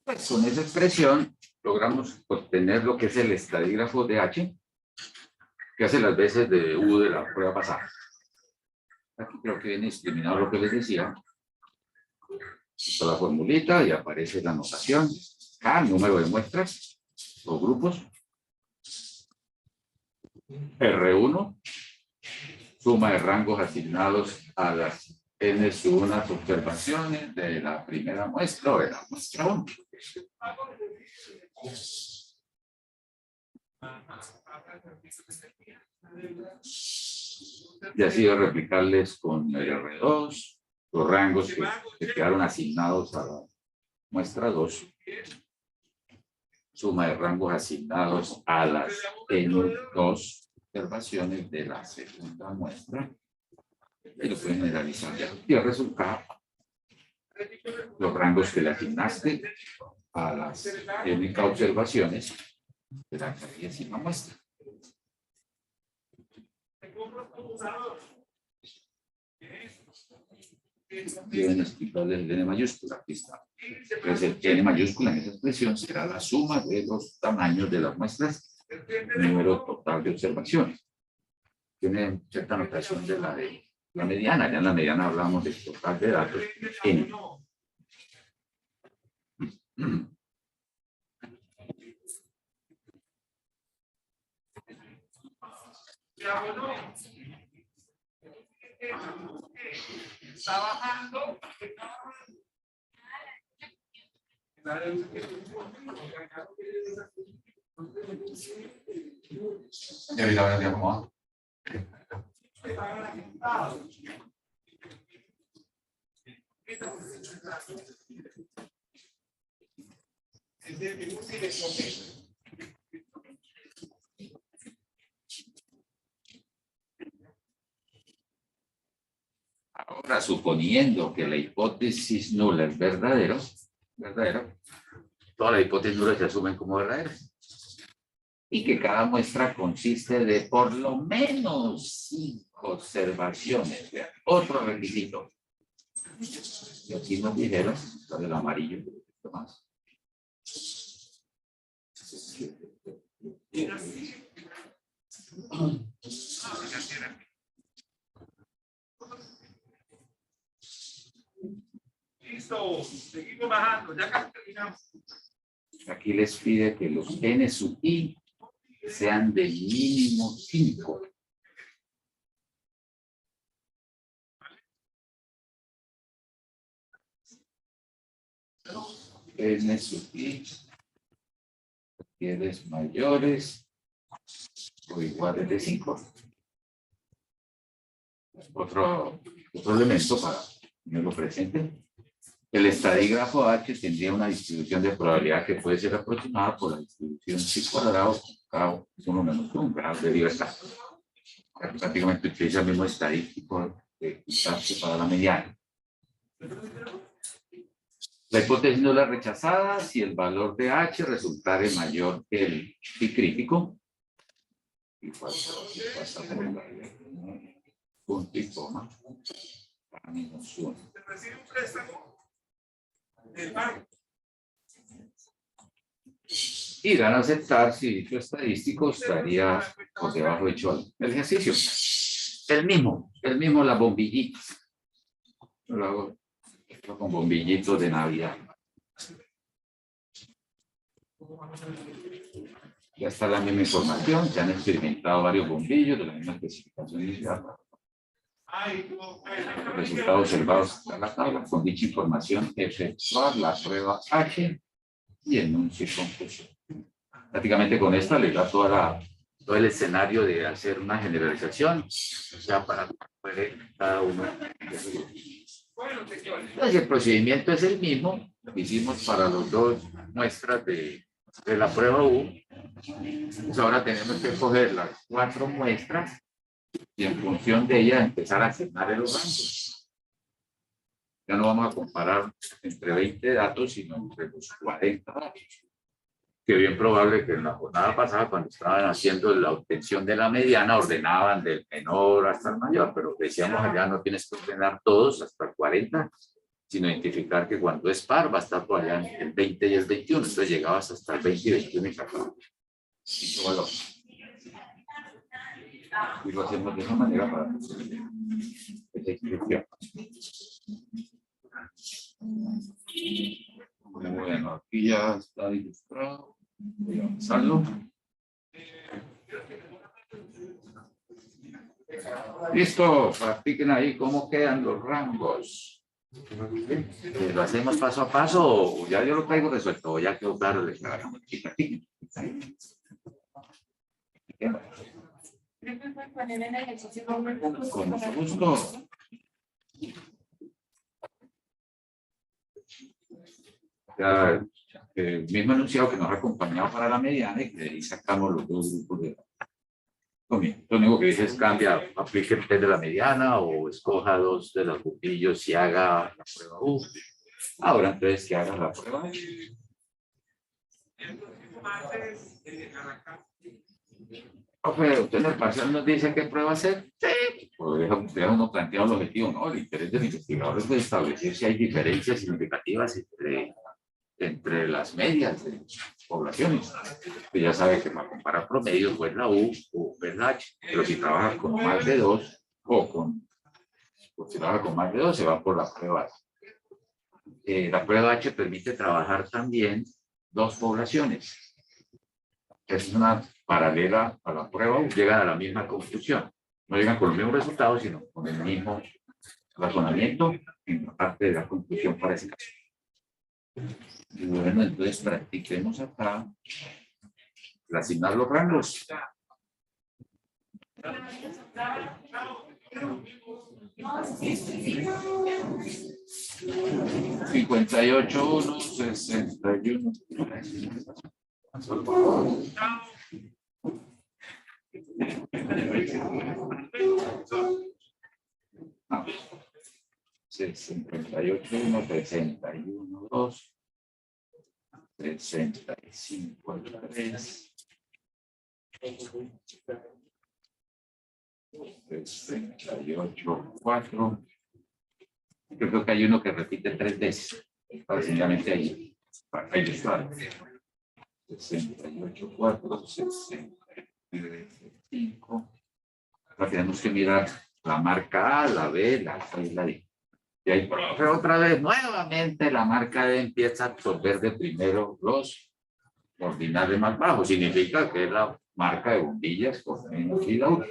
Pues con esa expresión logramos obtener lo que es el estadígrafo de H, que hace las veces de U de la prueba pasada. Aquí creo que viene discriminado lo que les decía. Está la formulita y aparece la notación. K, número de muestras o grupos. R1, suma de rangos asignados a las N sub unas observaciones de la primera muestra o de la muestra 1. Y así de replicarles con el R2, los rangos que quedaron asignados a la muestra 2. Suma de rangos asignados a las N2 observaciones de la segunda muestra. Y lo pueden generalizar ya. Y el resultado, los rangos que le asignaste a las N observaciones de la décima muestra. deben explicarle el N mayúscula. Aquí está. Entonces el N mayúscula en esa expresión será la suma de los tamaños de las muestras, número total de observaciones. Tiene cierta notación de la mediana. Ya en la mediana hablamos del total de datos N. Está bajando. Ya vi la verdad cómo va. Ahora, suponiendo que la hipótesis nula es verdadera, todas las hipótesis nulas se asumen como verdaderas. Y que cada muestra consiste de por lo menos 5 observaciones. Otro requisito. Y aquí nos dijeron, sale el amarillo, un poquito más. Listo, seguimos bajando, ya casi terminamos. Aquí les pide que los n sub i sean de mínimo 5. N sub i tienes mayores o iguales de 5. Otro elemento para tenerlo presente. El estadígrafo H tendría una distribución de probabilidad que puede ser aproximada por la distribución psi cuadrado con K es 1 menos 1, grado de libertad. Prácticamente utiliza el mismo estadístico de quitarse para la mediana. La hipótesis nula rechazada si el valor de H resultare mayor que el phi crítico. Y pasa por el punto y coma para menos 1. Recibe un préstamo del banco. Y dan a aceptar si dicho estadístico estaría por debajo de hecho el ejercicio. El mismo las bombillitas. Lo hago con bombillitos de Navidad. Ya está la misma información, se han experimentado varios bombillos de la misma especificación inicial. Los resultados observados en la tabla. Con dicha información, efectuar la prueba H y enuncio y conclusión. Prácticamente con esta les da todo el escenario de hacer una generalización, ya para cada uno. Entonces, el procedimiento es el mismo que hicimos para los dos muestras de la prueba U. Pues ahora tenemos que coger las 4 muestras y en función de ellas empezar a asignar los rangos. Ya no vamos a comparar entre 20 datos, sino entre los 40 datos. Que bien probable que en la jornada pasada, cuando estaban haciendo la obtención de la mediana, ordenaban del menor hasta el mayor, pero decíamos allá no tienes que ordenar todos hasta el 40, sino identificar que cuando es par va a estar por allá el 20 y el 21, entonces llegabas hasta el 20 y 21 y sacabas. Y lo hacemos de esa manera para esa inscripción. Bueno, aquí ya está ilustrado. Voy a avanzarlo. Listo, practiquen ahí cómo quedan los rangos. ¿Lo hacemos paso a paso o ya yo lo traigo resuelto? O ya quedó claro de cada con mucho gusto. Ya, el mismo enunciado que nos ha acompañado para la mediana y que de ahí sacamos los dos grupos de lo único que dice es cambia, aplique el test de la mediana o escoja 2 de los grupillos y haga la prueba U. Ahora entonces que haga la prueba. Profe, usted en el parcial nos dice qué prueba hacer. Sí, pues deja uno planteado el objetivo, ¿no? El interés del investigador es de establecer si hay diferencias significativas entre las medias de poblaciones. Usted ya sabe que para comparar promedios, pues la U o pues la H, pero si trabaja con más de dos si trabaja con más de dos, se va por la prueba H. La prueba H permite trabajar también dos poblaciones. Es una paralela a la prueba U, llegan a la misma conclusión. No llegan con los mismos resultados, sino con el mismo razonamiento en la parte de la conclusión para ese caso. Y bueno, entonces practiquemos acá asignar los rangos. Cincuenta y ocho, 1, 61. 68, 1, 61, 2, 65, 3, 68, 4. Yo creo que hay uno que repite 3 veces. Sencillamente ahí está. 68, 4, 69, 5. Ahora tenemos que mirar la marca A, la B, la C y la D. Y ahí, pero otra vez, nuevamente la marca D empieza a absorber de primero los ordinales más bajos. Significa que es la marca de bombillas con menos y la U.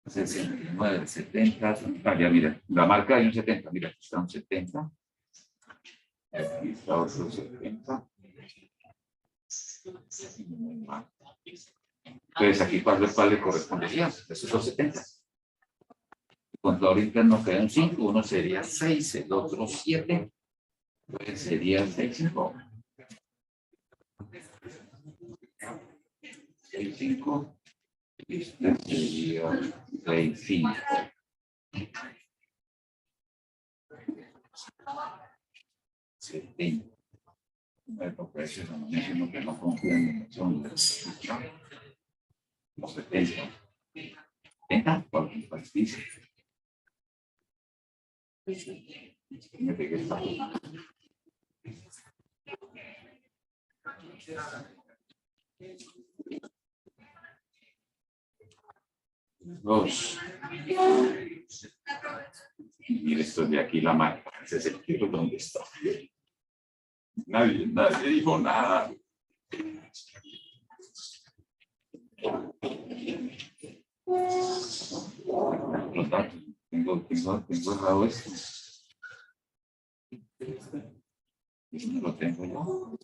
69, 70. Ya mira, la marca hay un 70. Mira, aquí está un 70. Aquí está otro 70. Entonces, aquí, ¿cuál le correspondería? Esos son 70. Contador interno queda un 5, uno sería 6, el otro 7, pues sería 6, 5. 6, 5, este sería 6, 5. Bueno, pues eso no menciono que no confían, son los 70. 70, ¿cuál dice? Me pegué esta. Dos. Mire, esto de aquí la marca. Ese es el tiro donde está. Nadie dijo nada. Los datos. Tengo errado esto. No lo tengo yo.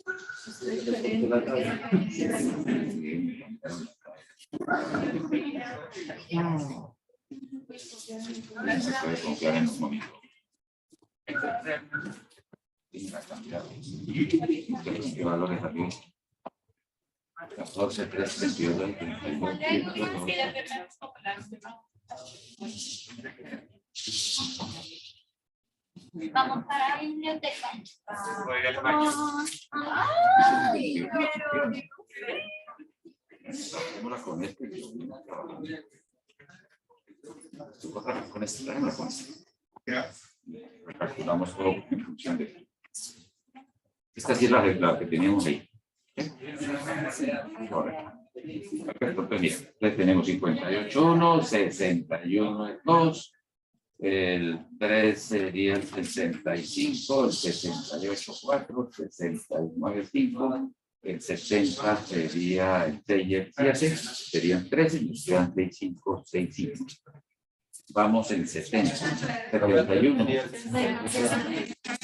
No se puede confiar en los monitores. ¿Qué valores aquí? 14, 3, 22, 31. Vamos para la biblioteca. Con este. Con este. Calculamos todo en función de. Esta sí es la que teníamos ahí. Ahora, perfecto, pues mira, le tenemos 58, 1, 61, 2. El 3 sería el 65, el 68, 4, 69, 5, el 70 sería el 6 y el 7, serían 13, y nos quedan 6, 5, 6, 5. Vamos en 70, 71.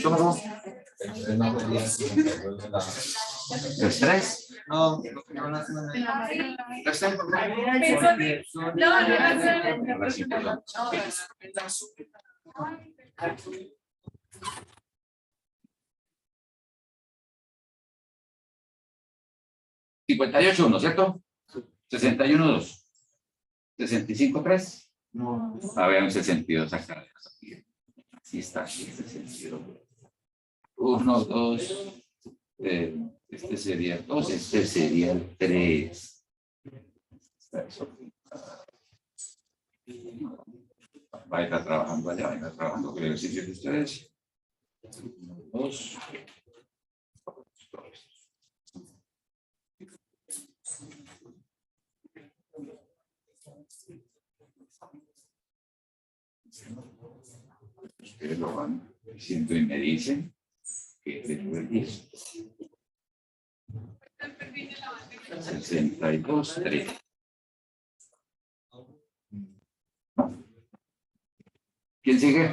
¿Cómo? ¿El 3? No, ¿58, 1, cierto? 61, 2. 65, 3. no. A ver, un 62 acá. Así está, aquí, 62. 1, 2. Este sería el 2, este sería el 3. Va a estar trabajando allá, va a estar trabajando con el ejercicio de ustedes. 2. Ustedes lo van diciendo y me dicen que es el 10. 62, 3. ¿Quién sigue?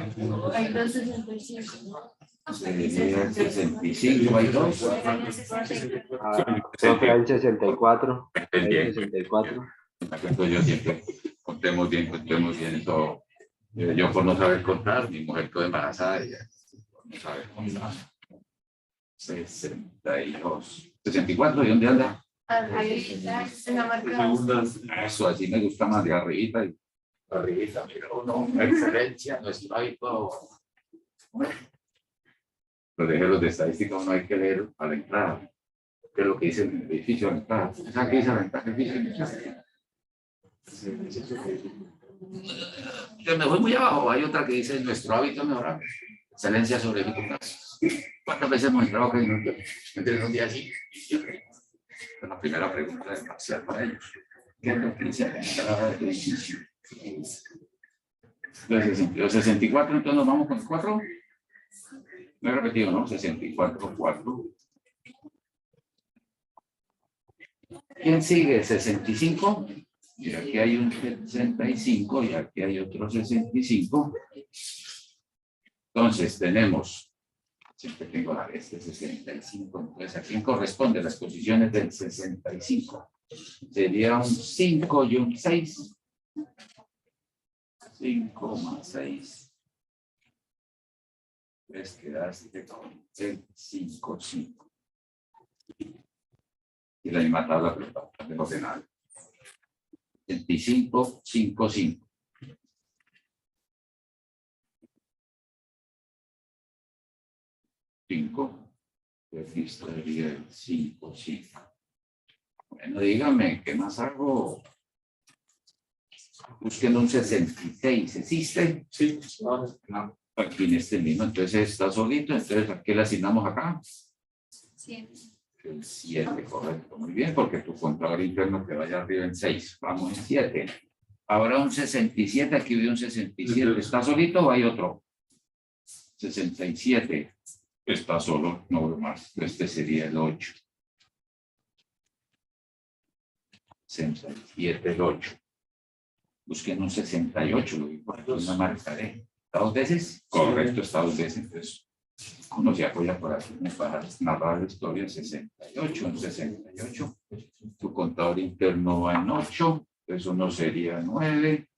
Hay 265. Sería 65, hay 2. Creo que hay 64. El Hay 10. 64. Cuento yo siempre. Contemos bien todo. Yo por no saber contar, mi mujer quedó embarazada, ella no sabe contar. 62. 64, ¿de dónde anda? Arribita, en la marca. Eso, así me gusta más de arribita. Arribita, mira uno, excelencia, nuestro hábito. Los ejemplos de estadística uno hay que leer a la entrada. ¿Qué es lo que dice el edificio a la entrada? ¿Sabes qué dice la entrada del edificio? Yo me voy muy abajo. Hay otra que dice nuestro hábito mejorar. Excelencia sobre dificultades. ¿Cuántas veces hemos entrado que no entienden un día así? Es la primera pregunta del parcial para ellos. ¿Qué es lo que dice la entrada del edificio? Los 64, entonces nos vamos con el 4. No he repetido, ¿no? 64, 4. ¿Quién sigue? 65. Y aquí hay un 65 y aquí hay otro 65. Entonces tenemos, siempre tengo la este 65. Entonces, ¿a quién corresponde las posiciones del 65? Sería un 5 y un 6. 5 más 6. Pues quedaste con el 5, 5. Y la misma tabla, pero de ordenal. 25, 5, 5. Aquí estaría el 5, 5. Bueno, dígame, ¿qué más hago? Busquen un 66. ¿Existe? Sí. No, aquí en este mismo. Entonces está solito. Entonces, ¿a qué le asignamos acá? 100. El 7, correcto. Muy bien, porque tu contador interno te vaya arriba en 6. Vamos en 7. Ahora un 67. Aquí veo un 67. ¿Está solito o hay otro? 67. Está solo, no veo más. Este sería el 8. 67, el 8. Busquen un 68, lo vi por aquí, una marcaré. ¿Está 2 veces? Correcto, está 2 veces. Entonces, uno se apoya por aquí para narrar la historia. 68, un 68. Tu contador interno va en 8. Entonces, uno sería 9.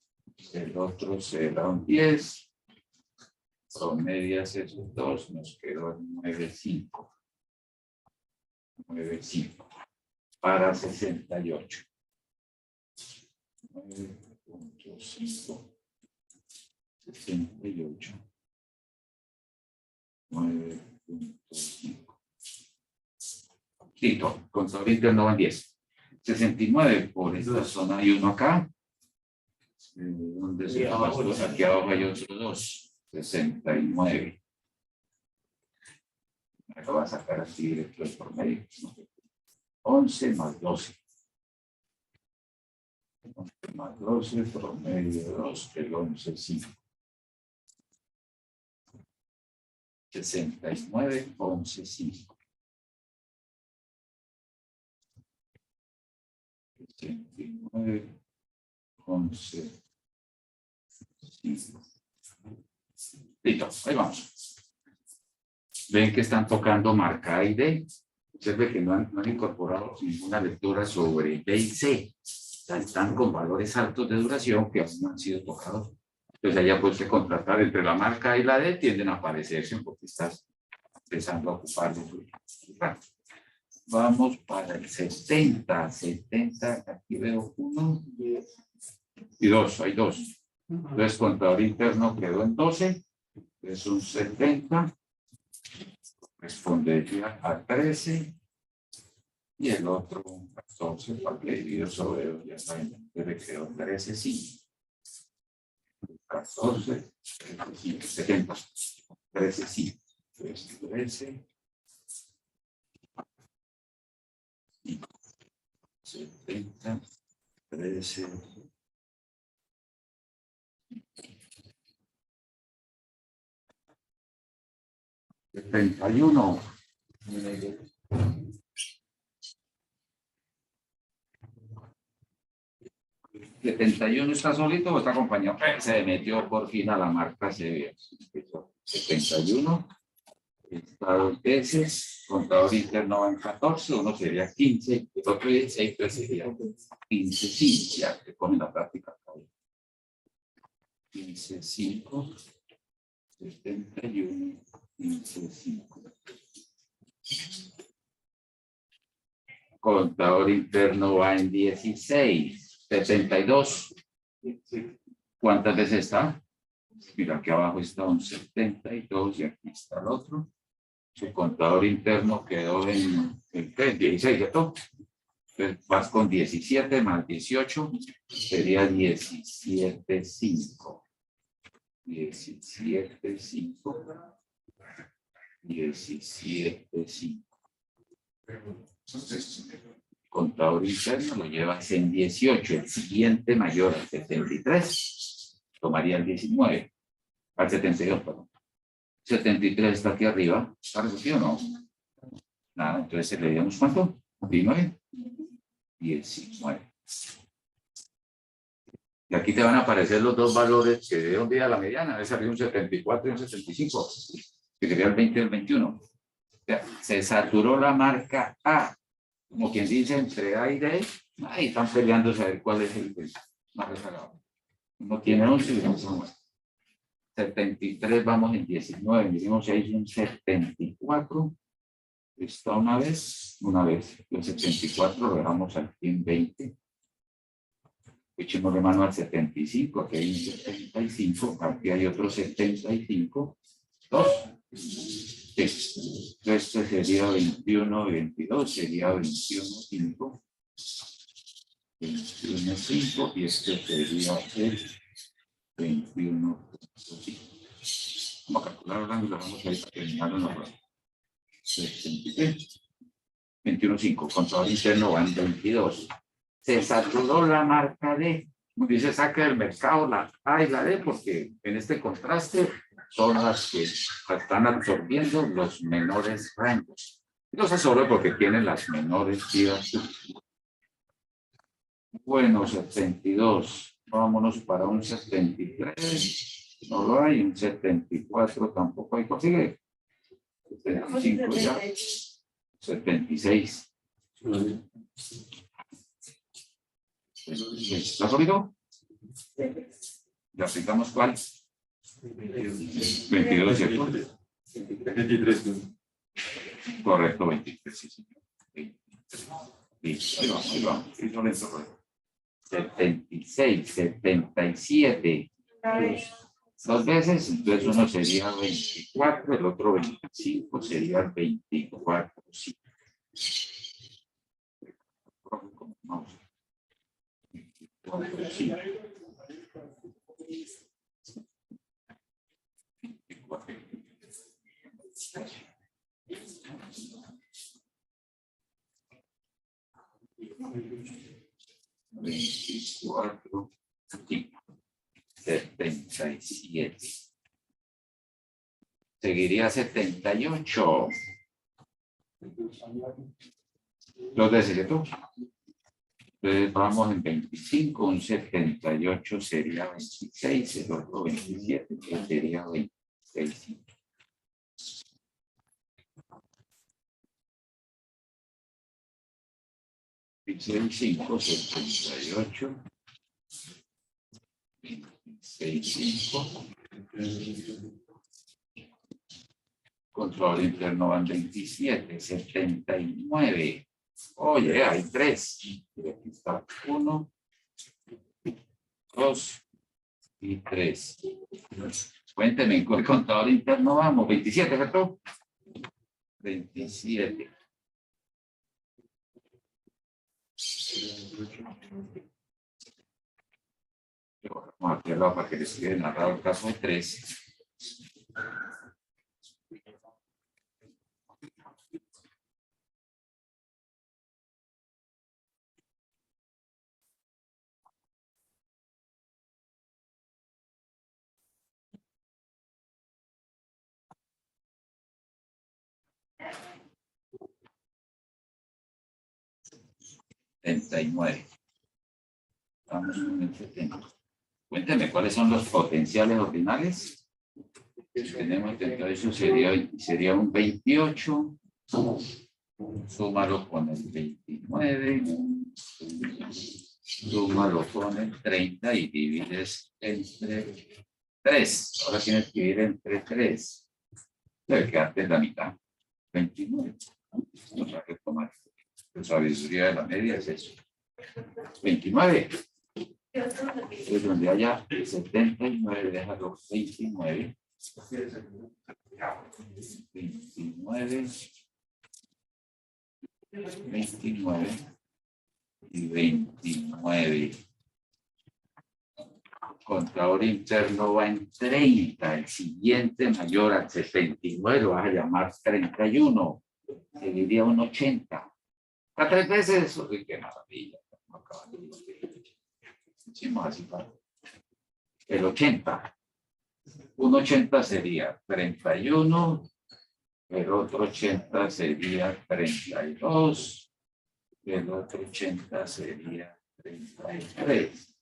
El otro será un 10. Promedias esos dos, nos quedó en 9,5. 9,5. Para 68. 9,5. 68. 9,5. Listo, contador interno van 10. 69, por esta zona hay uno acá. ¿Dónde se llama? Aquí abajo hay otros 2. 69. Me lo va a sacar así directo el promedio. 11 más 12. 11 más 12, promedio 2, el 11, 5. 69, 11, 5. 69, 11, 5. Listo, ahí vamos. Ven que están tocando marca A y D. Observe que no han incorporado ninguna lectura sobre B y C. Están con valores altos de duración que aún no han sido tocados. Entonces, allá puede contrastar entre la marca A y la D, tienden a aparecerse porque estás empezando a ocuparlo. Vamos para el 70. 70, aquí veo 1 y 2, hay 2. Entonces, contador interno quedó en 12. Es un 70, respondería a 13, Y el otro 14 para que dividido sobre 2, ya saben, le quedó 13, sí. 14, 13, 70, 13, sí. 13, 70, 13, 71. 71 está solito o está acompañado. Se metió por fin a la marca, se ve. 71. Está 2 veces. Contador interno va en 14. Uno sería 15. El otro 16, pues sería 15, 5. Ya que ponen la práctica. 15, 5. 71. 15, 5. Contador interno va en 16. 72. ¿Cuántas veces está? Mira, aquí abajo está un 72 y aquí está el otro. Su contador interno quedó en 16, ¿cierto? Entonces vas con 17 más 18, sería 17, 5. 17, 5. 17, 5. Entonces, contador interno lo llevas en 18, el siguiente mayor al 73, tomaría el 19, al 72, perdón. 73 está aquí arriba, ¿está resolvido o no? Nada, entonces le damos ¿cuánto? 19, 19. Y aquí te van a aparecer los dos valores que de un día a la mediana, debe salir un 74 y un 75, que sería el 20 y el 21. O sea, se saturó la marca A. Como quien dice, entre A y D, ahí están peleando a saber cuál es el más rezagado. Uno tiene 11 y uno tiene 9. 73 vamos en 19, decimos ahí un 74. Está una vez. El 74 lo dejamos aquí en 20. Echémosle mano al 75, aquí hay un 75, aquí hay otro 75. 2. Este sería 21, 22, sería 21, 5. 21, 5 y este sería el 21, 5. Vamos a calcular el ángulo, vamos a ir a terminarlo en la prueba. 21, 5. Contador interno van 22. Se saturó la marca D. Como dice, saca del mercado la A y la D porque en este contraste son las que están absorbiendo los menores rangos. No se absorbe porque tienen las menores vidas. Bueno, 72. Vámonos para un 73. No lo hay. Un 74 tampoco hay. Consigue. 75 ya. 76. ¿Está sólido? ¿Le aplicamos cuál? 22, ¿cierto? 23. Correcto, 23, sí, señor. 23. Listo, ahí vamos. Y son estos 76, 77. 2 veces, entonces uno sería 24, el otro 25, sería 24, sí. Vamos. 24, sí. 24, 77. Seguiría 78. 2 veces, ¿cierto? Entonces vamos en 25, un 78 sería 26, el otro 27, que sería 26. 5, 78, 26, 5. Control interno van 27, 79. Oye, hay 3. Y aquí está 1, 2 y 3. Cuénteme, con el contador interno vamos. 27, ¿cierto? 27. Vamos aquí al lado para que les quede narrado el caso de 3. $39. Vamos con el 70. Cuénteme cuáles son los potenciales ordinales. Tenemos que eso sería un 28. Súmalo con el 29. Súmalo con el 30 y divides entre 3. Ahora tienes que dividir entre 3. Debe quedarte en la mitad. 29. Vamos a retomar. La sabiduría de la media es eso. 29. Es donde haya 79, déjalo 29. 29. 29 y 29. Contador interno va en 30. El siguiente mayor al 79 lo vas a llamar 31. Seguiría un 80. A 3 veces eso, qué maravilla. Hicimos así para el 80. Un 80 sería 31. El otro 80 sería 32. El otro 80 sería 33.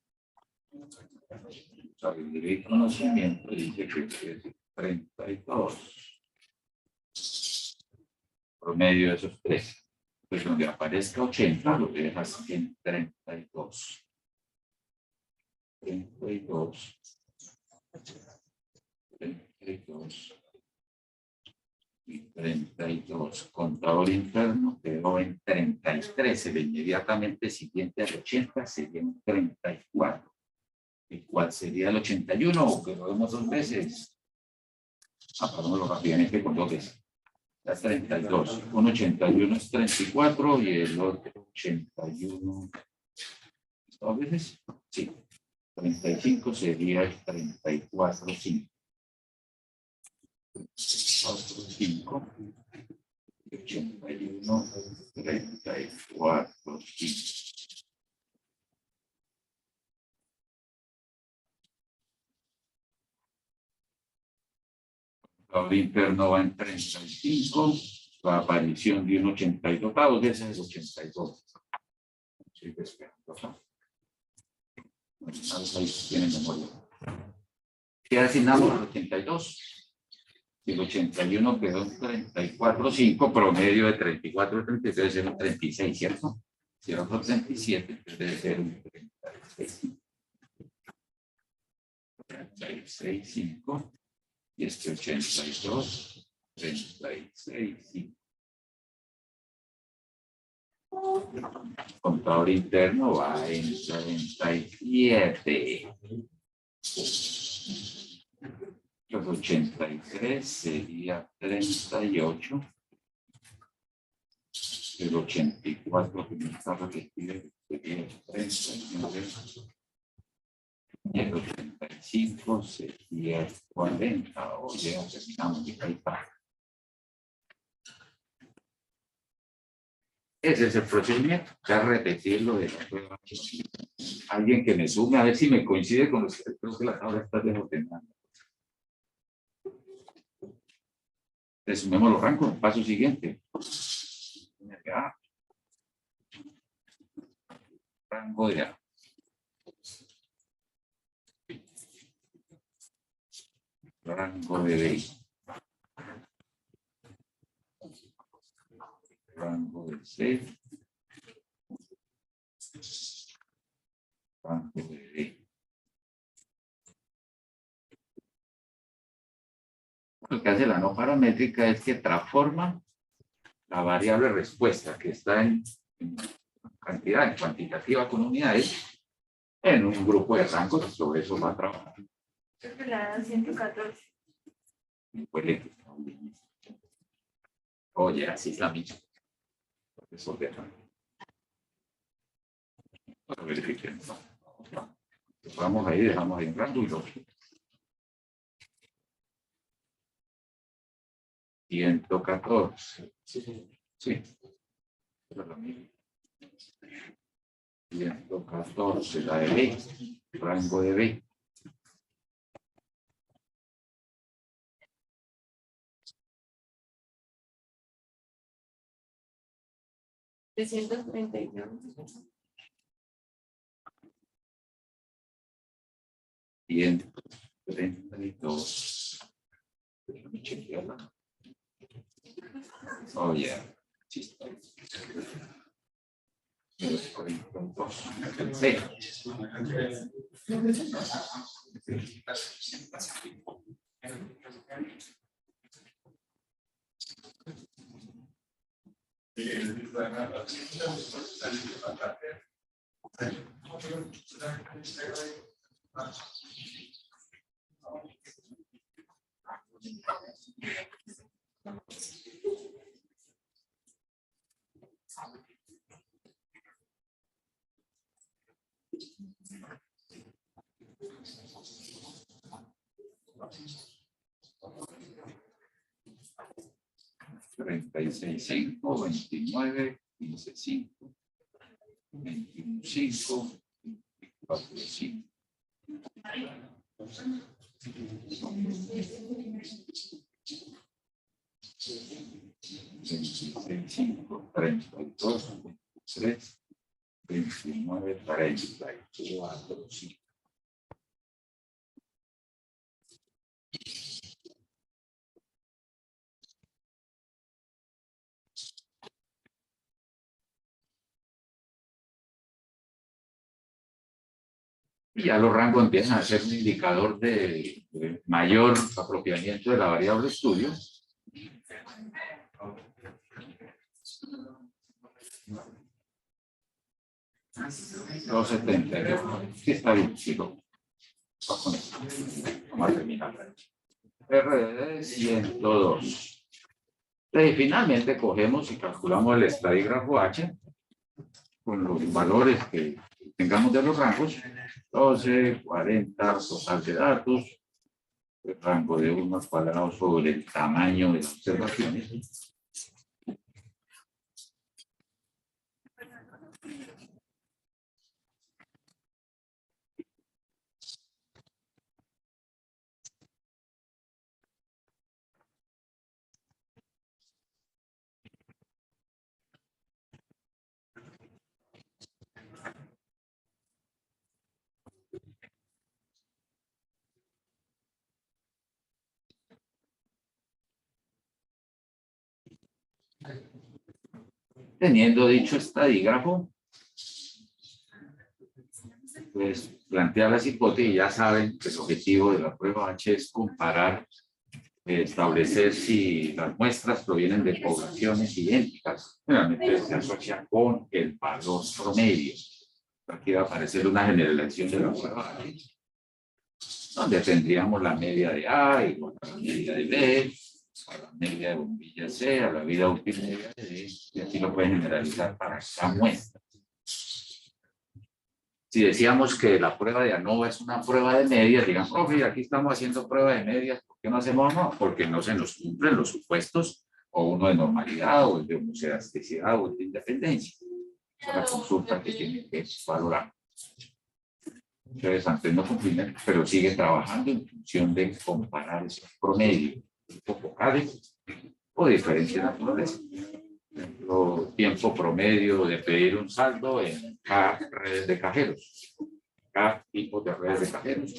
Sabiduría y conocimiento dice que es 32. Promedio de esos 3. Pues donde aparezca 80 lo dejas en 32. 32. 32. Y 32. Contador interno quedó en 33. El inmediatamente siguiente al 80 sería un 34. ¿Y cuál sería el 81? O que lo vemos 2 veces. Pasámoslo rápidamente con 2 veces. Es 32. Un 81 es 34 y el otro 81. ¿2 veces? Sí. 35 sería el 34, 5. 5, 81, 34, 5. El interno va en 35, la aparición de un 82, ese es el 82. Sigue esperando. Ahí tiene memoria. ¿Qué asignamos al 82? El 81 quedó en 34, 5, promedio de 34, 33, debe ser un 36, ¿cierto? Si era otro 37, debe ser un 36. 36, 5. Y este 82, 36, 5. Contador interno va en 37. Los 83 sería 38. El 84 que me está repetido sería 39. Y el 85 sería 40. Oye, ya terminamos de calcular. Ese es el procedimiento. Ya repetirlo de la prueba. Alguien que me sume, a ver si me coincide con los que creo que la tabla está desordenada. Resumemos los rangos. Paso siguiente. Rango de A. Rango de B. Rango de C. Rango de D. Lo que hace la no paramétrica es que transforma la variable respuesta que está en cantidad, en cuantitativa con unidades, en un grupo de rangos. Sobre eso va a trabajar. Creo que la 114. Oye, así es la misma. Verifiquemos. Vamos ahí, dejamos ahí un rango y lo. 114. Sí. 114, la de B, rango de B. $332. 132. Déjame chequearla. Oh, yeah. Sí, está bien. Sí. 36.5, 29, 15.5, 21.5, 24.5. 26.5, 32, 23, 29, 34, 5. Y ya los rangos empiezan a ser un indicador de mayor apropiamiento de la variable estudio. Los 70. Sí, está bien, sigo. Vamos a terminar. RD 102. Entonces, finalmente cogemos y calculamos el estadígrafo H con los valores que tengamos de los rangos. 12, 40, total de datos, el rango de 1 al cuadrado sobre el tamaño de las observaciones. Teniendo dicho estadígrafo, pues plantear las hipótesis. Ya saben que el objetivo de la prueba H es comparar, establecer si las muestras provienen de poblaciones idénticas. Realmente se asocia con el valor promedio. Aquí va a aparecer una generalización de la prueba H, donde tendríamos la media de A igual a la media de B, a la media de bombilla C, a la vida útil media de D, y así lo pueden generalizar para esta muestra. Si decíamos que la prueba de ANOVA es una prueba de medias, digan, profe, aquí estamos haciendo prueba de medias, ¿por qué no hacemos no? Porque no se nos cumplen los supuestos, o uno de normalidad, o el de homocedasticidad, o el de independencia. Es una consulta que tienen que valorar. Entonces, antes no cumplen, pero siguen trabajando en función de comparar esos promedios, focales o diferentes naturales. Por ejemplo, tiempo promedio de pedir un saldo en K redes de cajeros, K tipos de redes de cajeros,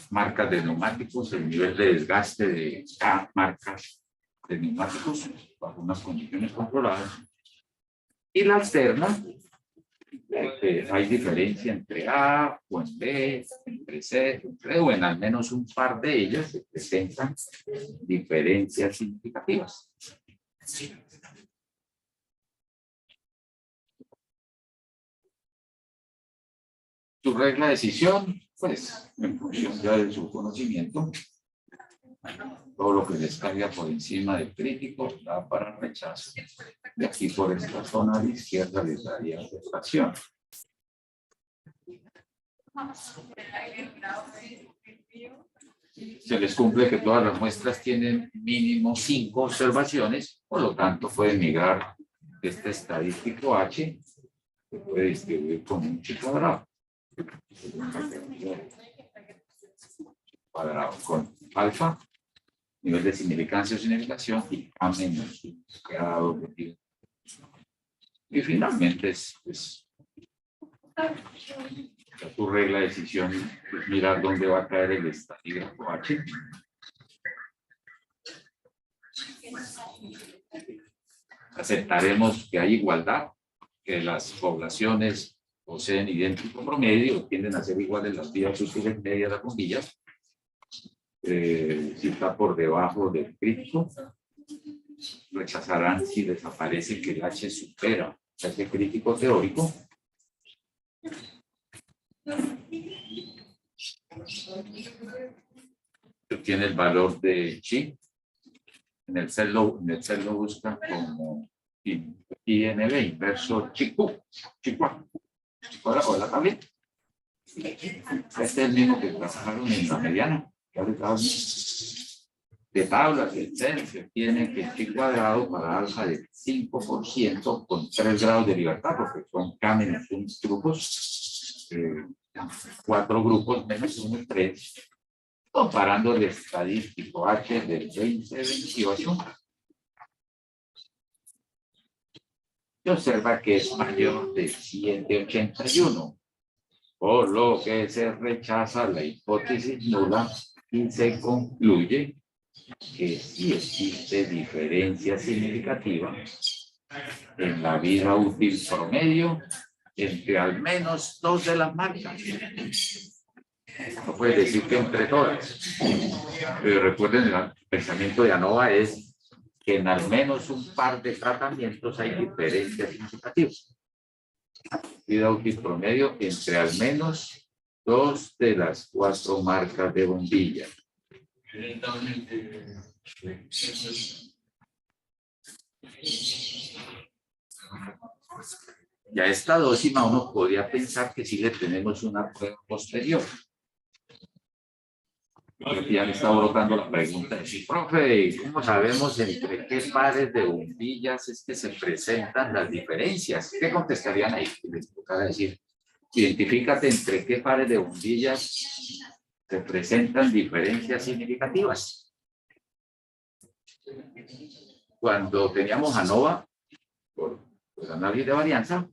marcas de neumáticos, el nivel de desgaste de K marcas de neumáticos bajo unas condiciones controladas, y la externa, que hay diferencia entre A o en B, entre C, entre D, o en al menos un par de ellas que presentan diferencias significativas. Su regla de decisión, pues, en función ya de su conocimiento, todo lo que les caiga por encima del crítico da para rechazo. de aquí por esta zona a la izquierda les daría aceptación. Se les cumple que todas las muestras tienen mínimo 5 observaciones, por lo tanto pueden migrar este estadístico H, se puede distribuir con un chi cuadrado. Cuadrado con alfa, nivel de significancia o significación, y A menos un grado objetivo. Y finalmente tu regla de decisión es mirar dónde va a caer el estadístico H. Aceptaremos que hay igualdad, que las poblaciones poseen idéntico promedio, tienden a ser iguales las vías útiles medias de las bombillas. Si está por debajo del crítico, rechazarán si desaparece que el H supera ese crítico teórico. Tiene el valor de chi. En el cel lo busca como INB, inverso chicu. Hola, también. Este es el mismo que trabajaron en la mediana. De tablas del CEL se tiene que chi cuadrado para alfa del 5% con 3 grados de libertad, porque son K menos 1 grupos, 4 grupos menos 1, 3, comparando el estadístico H del 2028. Se observa que es mayor de 781, por lo que se rechaza la hipótesis nula y se concluye que sí existe diferencia significativa en la vida útil promedio entre al menos 2 de las marcas. No puede decir que entre todas. Pero recuerden, el pensamiento de ANOVA es que en al menos un par de tratamientos hay diferencias significativas. Vida útil promedio entre al menos 2 de las 4 marcas de bombilla. Ya esta dócima uno podría pensar que sí le tenemos una prueba posterior. Porque ya le estaba brotando la pregunta de si, profe, ¿cómo sabemos entre qué pares de bombillas es que se presentan las diferencias? ¿Qué contestarían ahí? Les toca decir, identifícate entre qué pares de bombillas se presentan diferencias significativas. Cuando teníamos ANOVA, por análisis de varianza,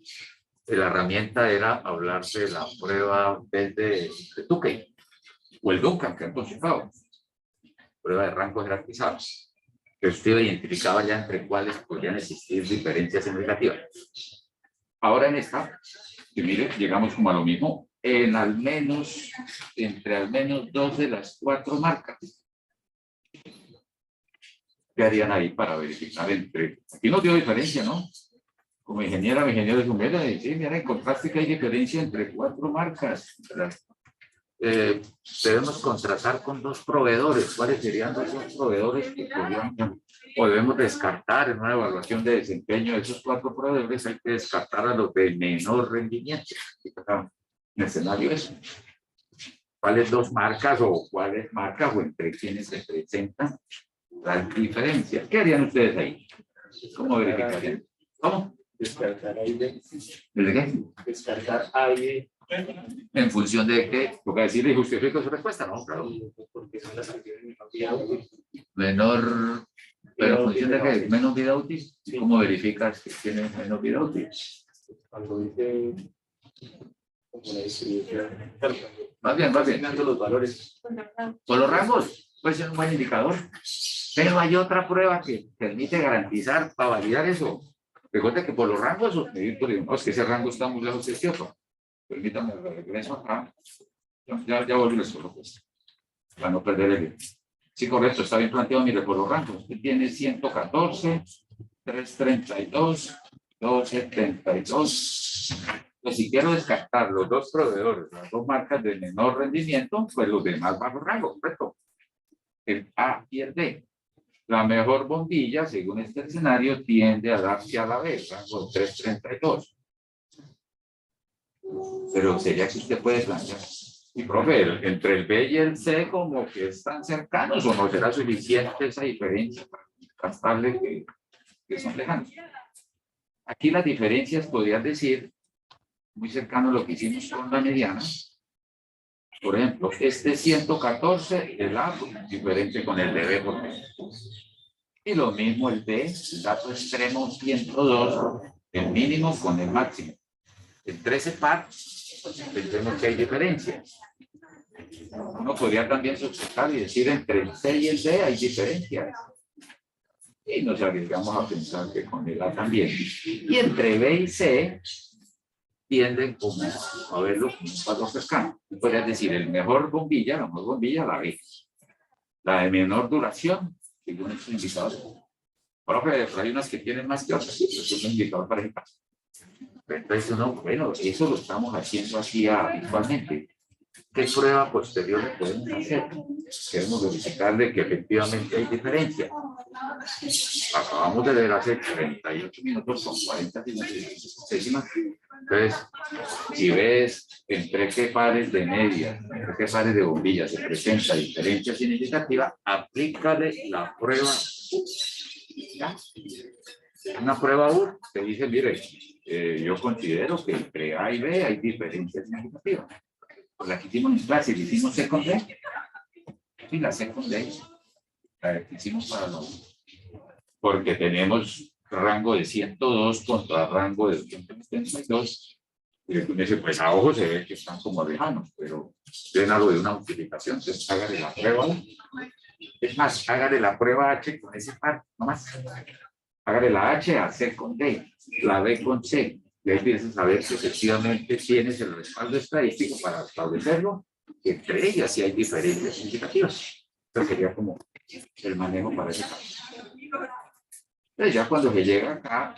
la herramienta era hablar de la prueba de Tukey o el Duncan, que han consultado, prueba de rangos jerarquizados, que usted identificaba ya entre cuáles podrían existir diferencias significativas. Ahora en esta, que mire, llegamos como a lo mismo, en al menos, entre al menos 2 de las 4 marcas. ¿Qué harían ahí para verificar entre? Aquí no dio diferencia, ¿no? Como ingeniero de Sumera, sí, mira, encontraste que hay diferencia entre 4 marcas. Debemos contratar con 2 proveedores. ¿Cuáles serían los 2 proveedores que podemos descartar en una evaluación de desempeño de esos 4 proveedores? Hay que descartar a los de menor rendimiento. En el escenario eso. ¿Cuáles 2 marcas o cuáles marcas o entre quienes se presentan las diferencias? ¿Qué harían ustedes ahí? ¿Cómo verificarían? ¿Cómo? Descartar aire. ¿De qué? Descartar aire. ¿En función de qué? Toca decirle y justifica su respuesta, ¿no? Claro. Porque son las acciones de vida útil. Menor, pero en función de qué, menos vida útil. ¿Cómo verificas que tiene menos vida útil? Cuando dice como la distribución. Más bien. Los valores. Con los rangos puede ser un buen indicador. Pero hay otra prueba que permite garantizar para validar eso. Recuerda que por los rangos, es que ese rango está muy lejos de otro. Permítame regreso acá. Ya volví a eso, pues, para no perder el. Sí, correcto, está bien planteado. Mire, por los rangos, usted tiene 114, 332, 272. Pues si quiero descartar los 2 proveedores, las 2 marcas de menor rendimiento, pues los de más bajo rango, correcto. El A y el D. La mejor bombilla, según este escenario, tiende a darse a la B, rango 332. Pero sería que usted puede plantear, y profe, entre el B y el C como que están cercanos, o no será suficiente esa diferencia para contrastarle que son lejanos. Aquí las diferencias podrían decir, muy cercano a lo que hicimos con la mediana. Por ejemplo, este 114, el A, diferente con el de B, por ejemplo. Y lo mismo el B, el dato extremo 102, el mínimo con el máximo. Entre ese par, pensemos que hay diferencias. Uno podría también sospechar y decir entre el C y el D hay diferencias. Y nos arriesgamos a pensar que con el A también. Y entre B y C tienden como a verlo como un patrón cercano. Podrías decir, el mejor bombilla, la mejor bombilla, la B. La de menor duración, según estos indicadores. Profe, pero hay unas que tienen más que otras. Eso es un indicador para el caso. Entonces, no, bueno, eso lo estamos haciendo así habitualmente. ¿Qué prueba posterior le podemos hacer? Queremos verificar de que efectivamente hay diferencia. Acabamos de ver hace 38 minutos con 40 décimas. Entonces, si ves entre qué pares de medias, entre qué pares de bombillas se presenta diferencia significativa, aplícale la prueba. ¿Ya? Una prueba U te dice, mire, yo considero que entre A y B hay diferencias significativas. Pues la que hicimos en clase, le hicimos C con D. Y la C con D, la que hicimos para los... Porque tenemos rango de 102 contra rango de 272. Y uno dice, pues a ojo se ve que están como lejanos, pero ven algo de una multiplicación, entonces hágale la prueba. Es más, hágale la prueba H con ese par, nomás. Hágale la H a C con D, la B con C. Y ahí empiezas a ver que efectivamente tienes el respaldo estadístico para establecerlo, que entre ellas sí hay diferencias significativas. Eso sería como el manejo para ese caso. Entonces ya cuando se llega acá,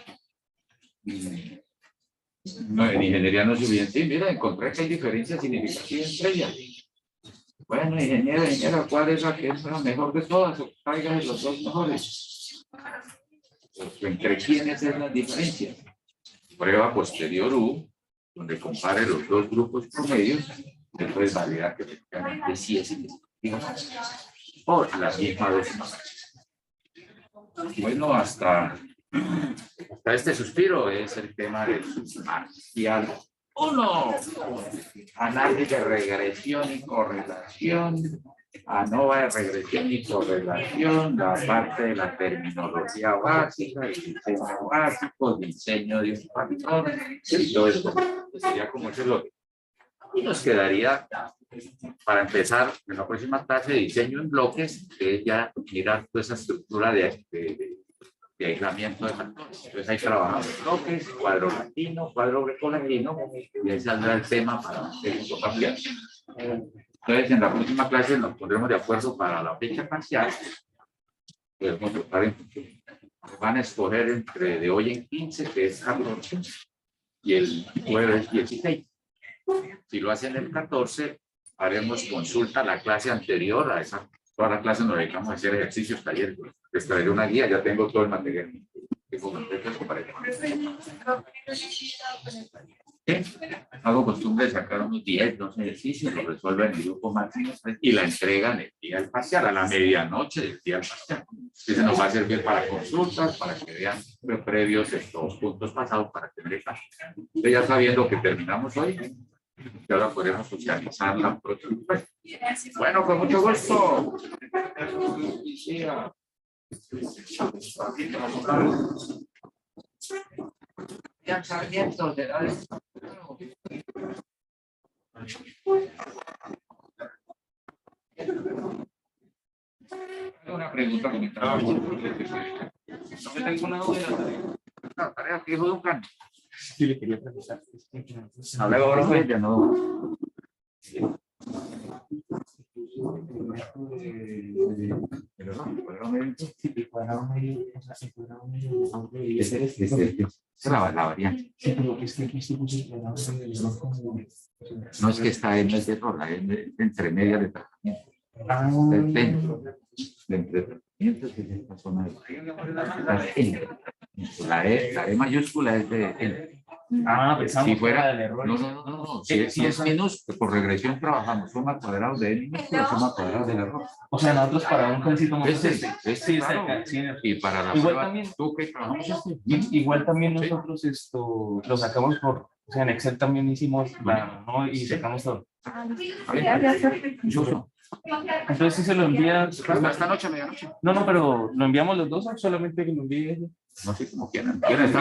no, en ingeniería no subí en sí, mira, encontré que hay diferencias significativas entre ellas. Bueno, ingeniera, ¿cuál es la que es la mejor de todas? O traigan los dos mejores. ¿Entre quiénes es la diferencia? Prueba posterior U, donde compare los dos grupos promedios, después validar que efectivamente sí es significativa o la misma décima. Bueno, hasta este suspiro es el tema del parcial 1. Análisis de regresión y correlación. ANOVA de regresión y correlación, la parte de la terminología básica, el diseño básico, diseño de un patrón, y todo esto. Sería como ese bloque. Y nos quedaría, para empezar, en la próxima clase, diseño en bloques, que es ya mirar toda esa estructura de aislamiento de factores. Entonces ahí trabajamos bloques, cuadro latino, cuadro grecolatino, y ahí saldrá el tema para el segundo parcial. Entonces, en la próxima clase nos pondremos de acuerdo para la fecha parcial. Van a escoger entre de hoy en 15, que es 14, y el jueves 16. Si lo hacen el 14, haremos consulta a la clase anterior, a esa, toda la clase nos dedicamos a hacer ejercicios, talleres. Les traeré una guía, ya tengo todo el material. Hago costumbre de sacar unos 10, 12 ejercicios, lo resuelven en el grupo máximo y la entregan el día del parcial, a la medianoche del día del parcial. Eso nos va a servir para consultas, para que vean previos estos puntos pasados, para tener el caso. Ya sabiendo que terminamos hoy, que ahora podemos socializar la próxima. Bueno, con mucho gusto. Ya Sarmiento, de la una pregunta comentada. No me tengo una duda. La tarea que dijo Duncan. Sí, le quería preguntar. Habla ahora con ella, no. La variante. No es que esta no es de error, la es entre medias de tratamiento. Dentro. de entretenimiento, que es esta zona de la E mayúscula es de N. Ah, pensamos Si que fuera, era el error. no. Si es menos, por regresión trabajamos suma cuadrado de N minúscula, suma cuadrado del error. O sea, nosotros para un necesitamos Este, Sí, claro. acá, sí. Y para la Igual prueba, también. tú que trabajamos Igual también Sí. nosotros lo sacamos o sea, en Excel también hicimos ¿no? Y sacamos todo. Entonces sí se lo envía. Hasta esta noche, medianoche. No, pero lo enviamos los dos, solamente que lo envíe ella. No sé cómo quieran. ¿Quieren estar